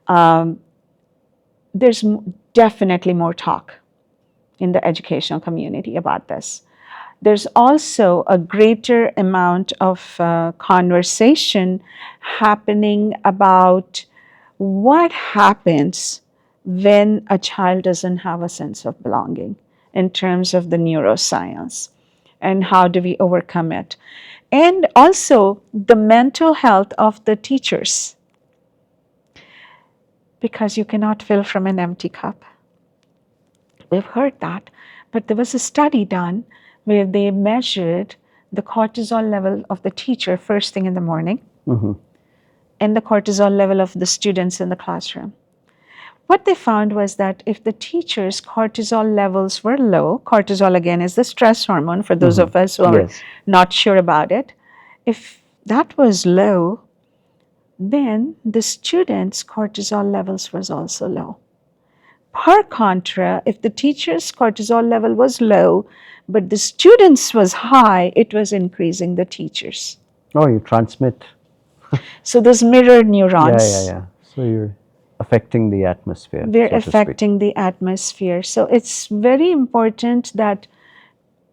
There's definitely more talk. in the educational community about this. There's also a greater amount of conversation happening about what happens when a child doesn't have a sense of belonging in terms of the neuroscience, and how do we overcome it. And also the mental health of the teachers, because you cannot fill from an empty cup. We've heard that, but there was a study done where they measured the cortisol level of the teacher first thing in the morning, and the cortisol level of the students in the classroom. What they found was that if the teacher's cortisol levels were low, cortisol again is the stress hormone for those of us who are not sure about it, if that was low, then the students' cortisol levels was also low. Per contra, if the teacher's cortisol level was low, but the students was high, it was increasing the teachers. Oh, you transmit. So those mirror neurons. Yeah. So you're affecting the atmosphere. We're affecting the atmosphere. So it's very important that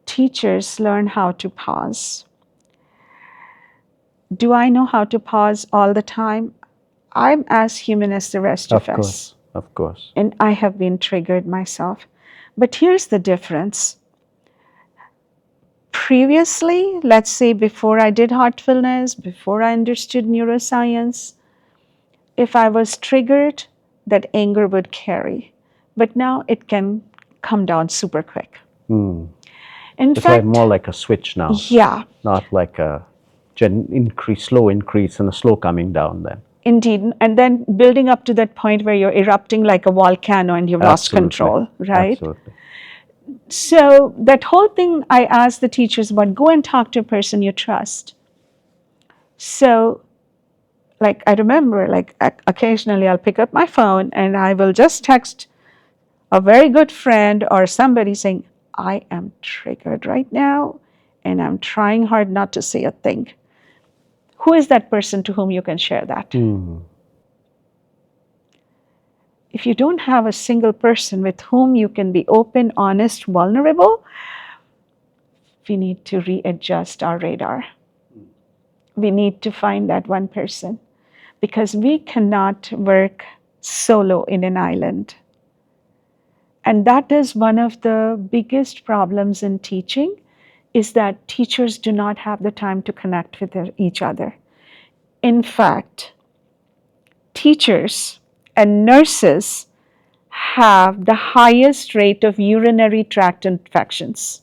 teachers learn how to pause. Do I know how to pause all the time? I'm as human as the rest of us. Of course. And I have been triggered myself. But here's the difference. Previously, let's say before I did Heartfulness, before I understood neuroscience, if I was triggered, that anger would carry. But now it can come down super quick. In it's fact, more like a switch now. Yeah. Not like a slow increase and a slow coming down then. Indeed. And then building up to that point where you're erupting like a volcano and you've lost control, right? Absolutely. So that whole thing, I asked the teachers about, go and talk to a person you trust. So, like, I remember, like, occasionally I'll pick up my phone and I will just text a very good friend or somebody saying, I am triggered right now and I'm trying hard not to say a thing. Who is that person to whom you can share that? If you don't have a single person with whom you can be open, honest, vulnerable, we need to readjust our radar. We need to find that one person, because we cannot work solo in an island. And that is one of the biggest problems in teaching, is that teachers do not have the time to connect with each other. In fact, teachers and nurses have the highest rate of urinary tract infections.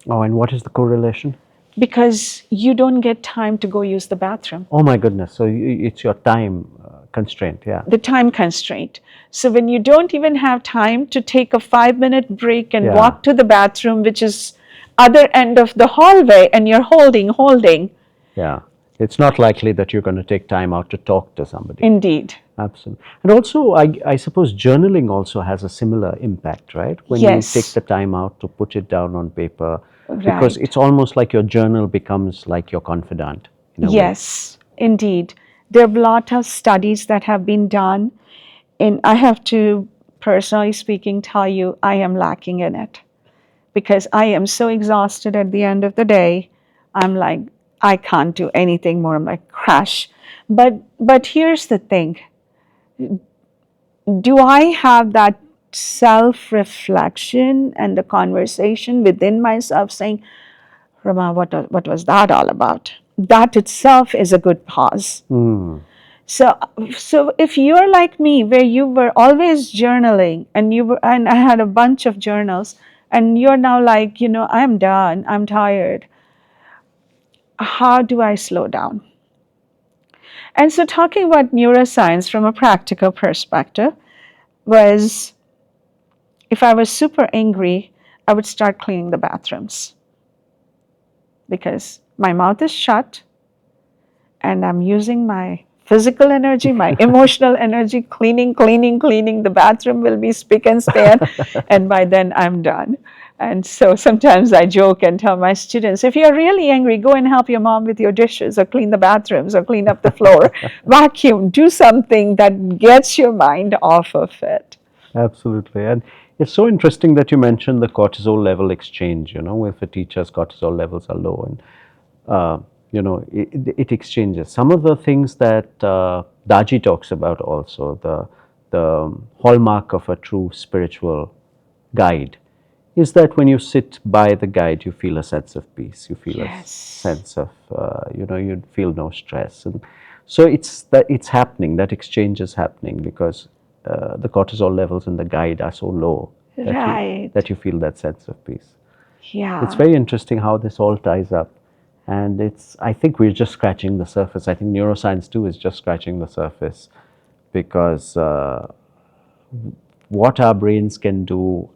Oh, and what is the correlation? Because you don't get time to go use the bathroom. Oh my goodness, so it's your time constraint, yeah. The time constraint. So when you don't even have time to take a 5-minute break and walk to the bathroom, which is other end of the hallway, and you're holding. Yeah, it's not likely that you're going to take time out to talk to somebody. Indeed. Absolutely. And also, I suppose journaling also has a similar impact, right? When you take the time out to put it down on paper, because it's almost like your journal becomes like your confidant in a way. Yes, indeed. There are a lot of studies that have been done, and I have to, personally speaking, tell you, I am lacking in it, because I am so exhausted at the end of the day. I'm like, I can't do anything more. I'm like, crash. But here's the thing. Do I have that self-reflection and the conversation within myself saying, Rama, what was that all about? That itself is a good pause. So if you're like me, where you were always journaling and I had a bunch of journals, and you're now like, I'm done, I'm tired. How do I slow down? And so talking about neuroscience from a practical perspective was, if I was super angry, I would start cleaning the bathrooms, because my mouth is shut and I'm using my physical energy, my emotional energy, cleaning. The bathroom will be spick and span, and by then I'm done. And so sometimes I joke and tell my students, if you're really angry, go and help your mom with your dishes, or clean the bathrooms, or clean up the floor, vacuum, do something that gets your mind off of it. Absolutely. And It's so interesting that you mentioned the cortisol level exchange. If a teacher's cortisol levels are low, and it exchanges. Some of the things that Daji talks about also, the hallmark of a true spiritual guide, is that when you sit by the guide, you feel a sense of peace. You feel a sense of, you feel no stress. And so it's happening, that exchange is happening because the cortisol levels in the guide are so low that you feel that sense of peace. Yeah. It's very interesting how this all ties up. And I think we're just scratching the surface. I think neuroscience too is just scratching the surface, because what our brains can do,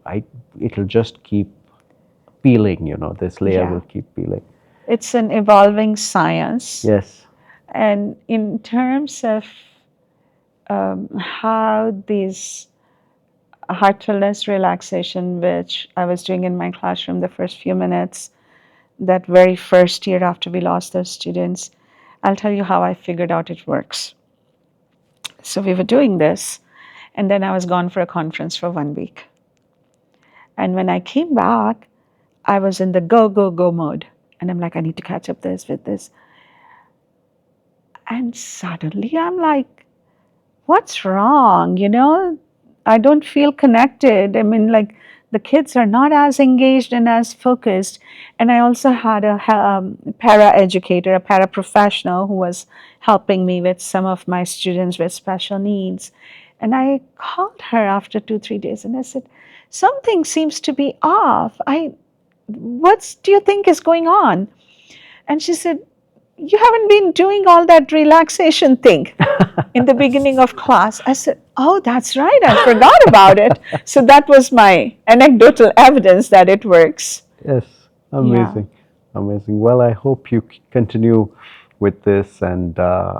it'll just keep peeling, this layer will keep peeling. It's an evolving science. Yes. And in terms of how these heartfulness relaxation, which I was doing in my classroom the first few minutes, that very first year after we lost those students, I'll tell you how I figured out it works. So we were doing this, and then I was gone for a conference for 1 week. And when I came back, I was in the go, go, go mode. And I'm like, I need to catch up this with this. And suddenly I'm like, what's wrong? I don't feel connected. I mean, like, the kids are not as engaged and as focused. And I also had a para-educator, a para-professional who was helping me with some of my students with special needs. And I called her after 2-3 days and I said, something seems to be off. What do you think is going on? And she said, you haven't been doing all that relaxation thing in the beginning of class. I said, oh, that's right. I forgot about it. So that was my anecdotal evidence that it works. Yes. Amazing. Yeah. Amazing. Well, I hope you continue with this and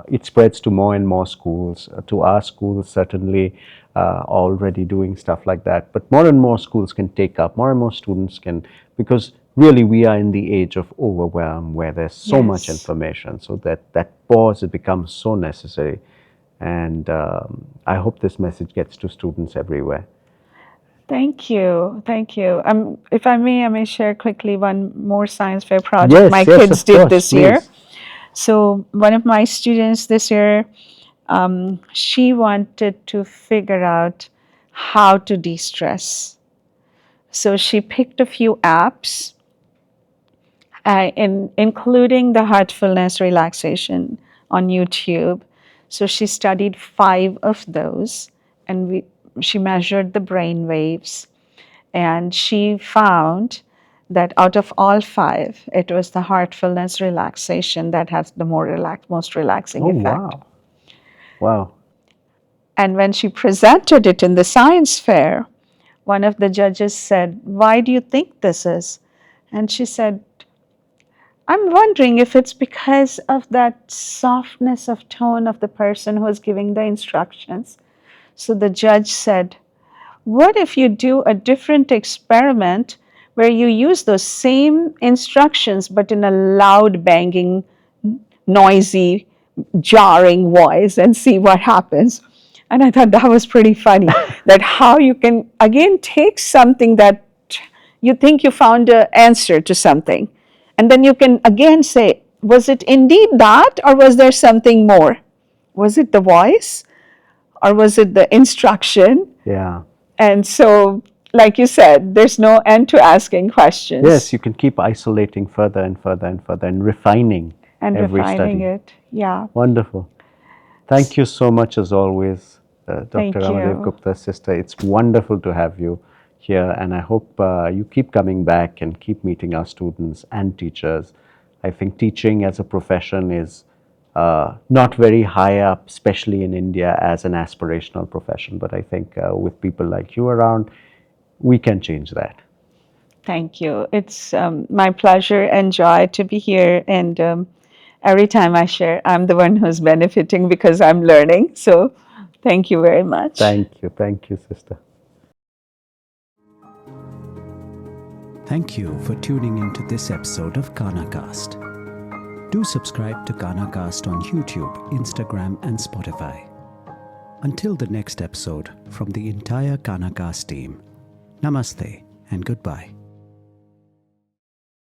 it spreads to more and more schools. To our schools, certainly already doing stuff like that. But more and more schools can take up, more and more students can, because really we are in the age of overwhelm where there's so much information. So that pause, it becomes so necessary. And I hope this message gets to students everywhere. Thank you. Thank you. If I may share quickly one more science fair project my kids did this year. So one of my students this year, she wanted to figure out how to de-stress. So she picked a few apps, including the heartfulness relaxation on YouTube. So she studied 5 of those, and she measured the brain waves, and she found that out of all 5, it was the heartfulness relaxation that has the most relaxing effect. Wow. And when she presented it in the science fair, one of the judges said, why do you think this is? And she said, I'm wondering if it's because of that softness of tone of the person who is giving the instructions. So the judge said, what if you do a different experiment where you use those same instructions but in a loud, banging, noisy, jarring voice and see what happens? And I thought that was pretty funny, that how you can, again, take something that you think you found an answer to something, and then you can again say, was it indeed that, or was there something more? Was it the voice, or was it the instruction? Yeah. And so, like you said, there's no end to asking questions. Yes, you can keep isolating further and further and further and refining every study. It. Yeah. Wonderful. Thank you so much as always, Dr. Rama Devagupta, sister. It's wonderful to have you here, and I hope you keep coming back and keep meeting our students and teachers. I think teaching as a profession is not very high up, especially in India, as an aspirational profession. But I think with people like you around, we can change that. Thank you. It's my pleasure and joy to be here. And every time I share, I'm the one who's benefiting because I'm learning. So thank you very much. Thank you. Thank you, sister. Thank you for tuning into this episode of Kanhacast. Do subscribe to Kanhacast on YouTube, Instagram, and Spotify. Until the next episode, from the entire Kanhacast team, Namaste and goodbye.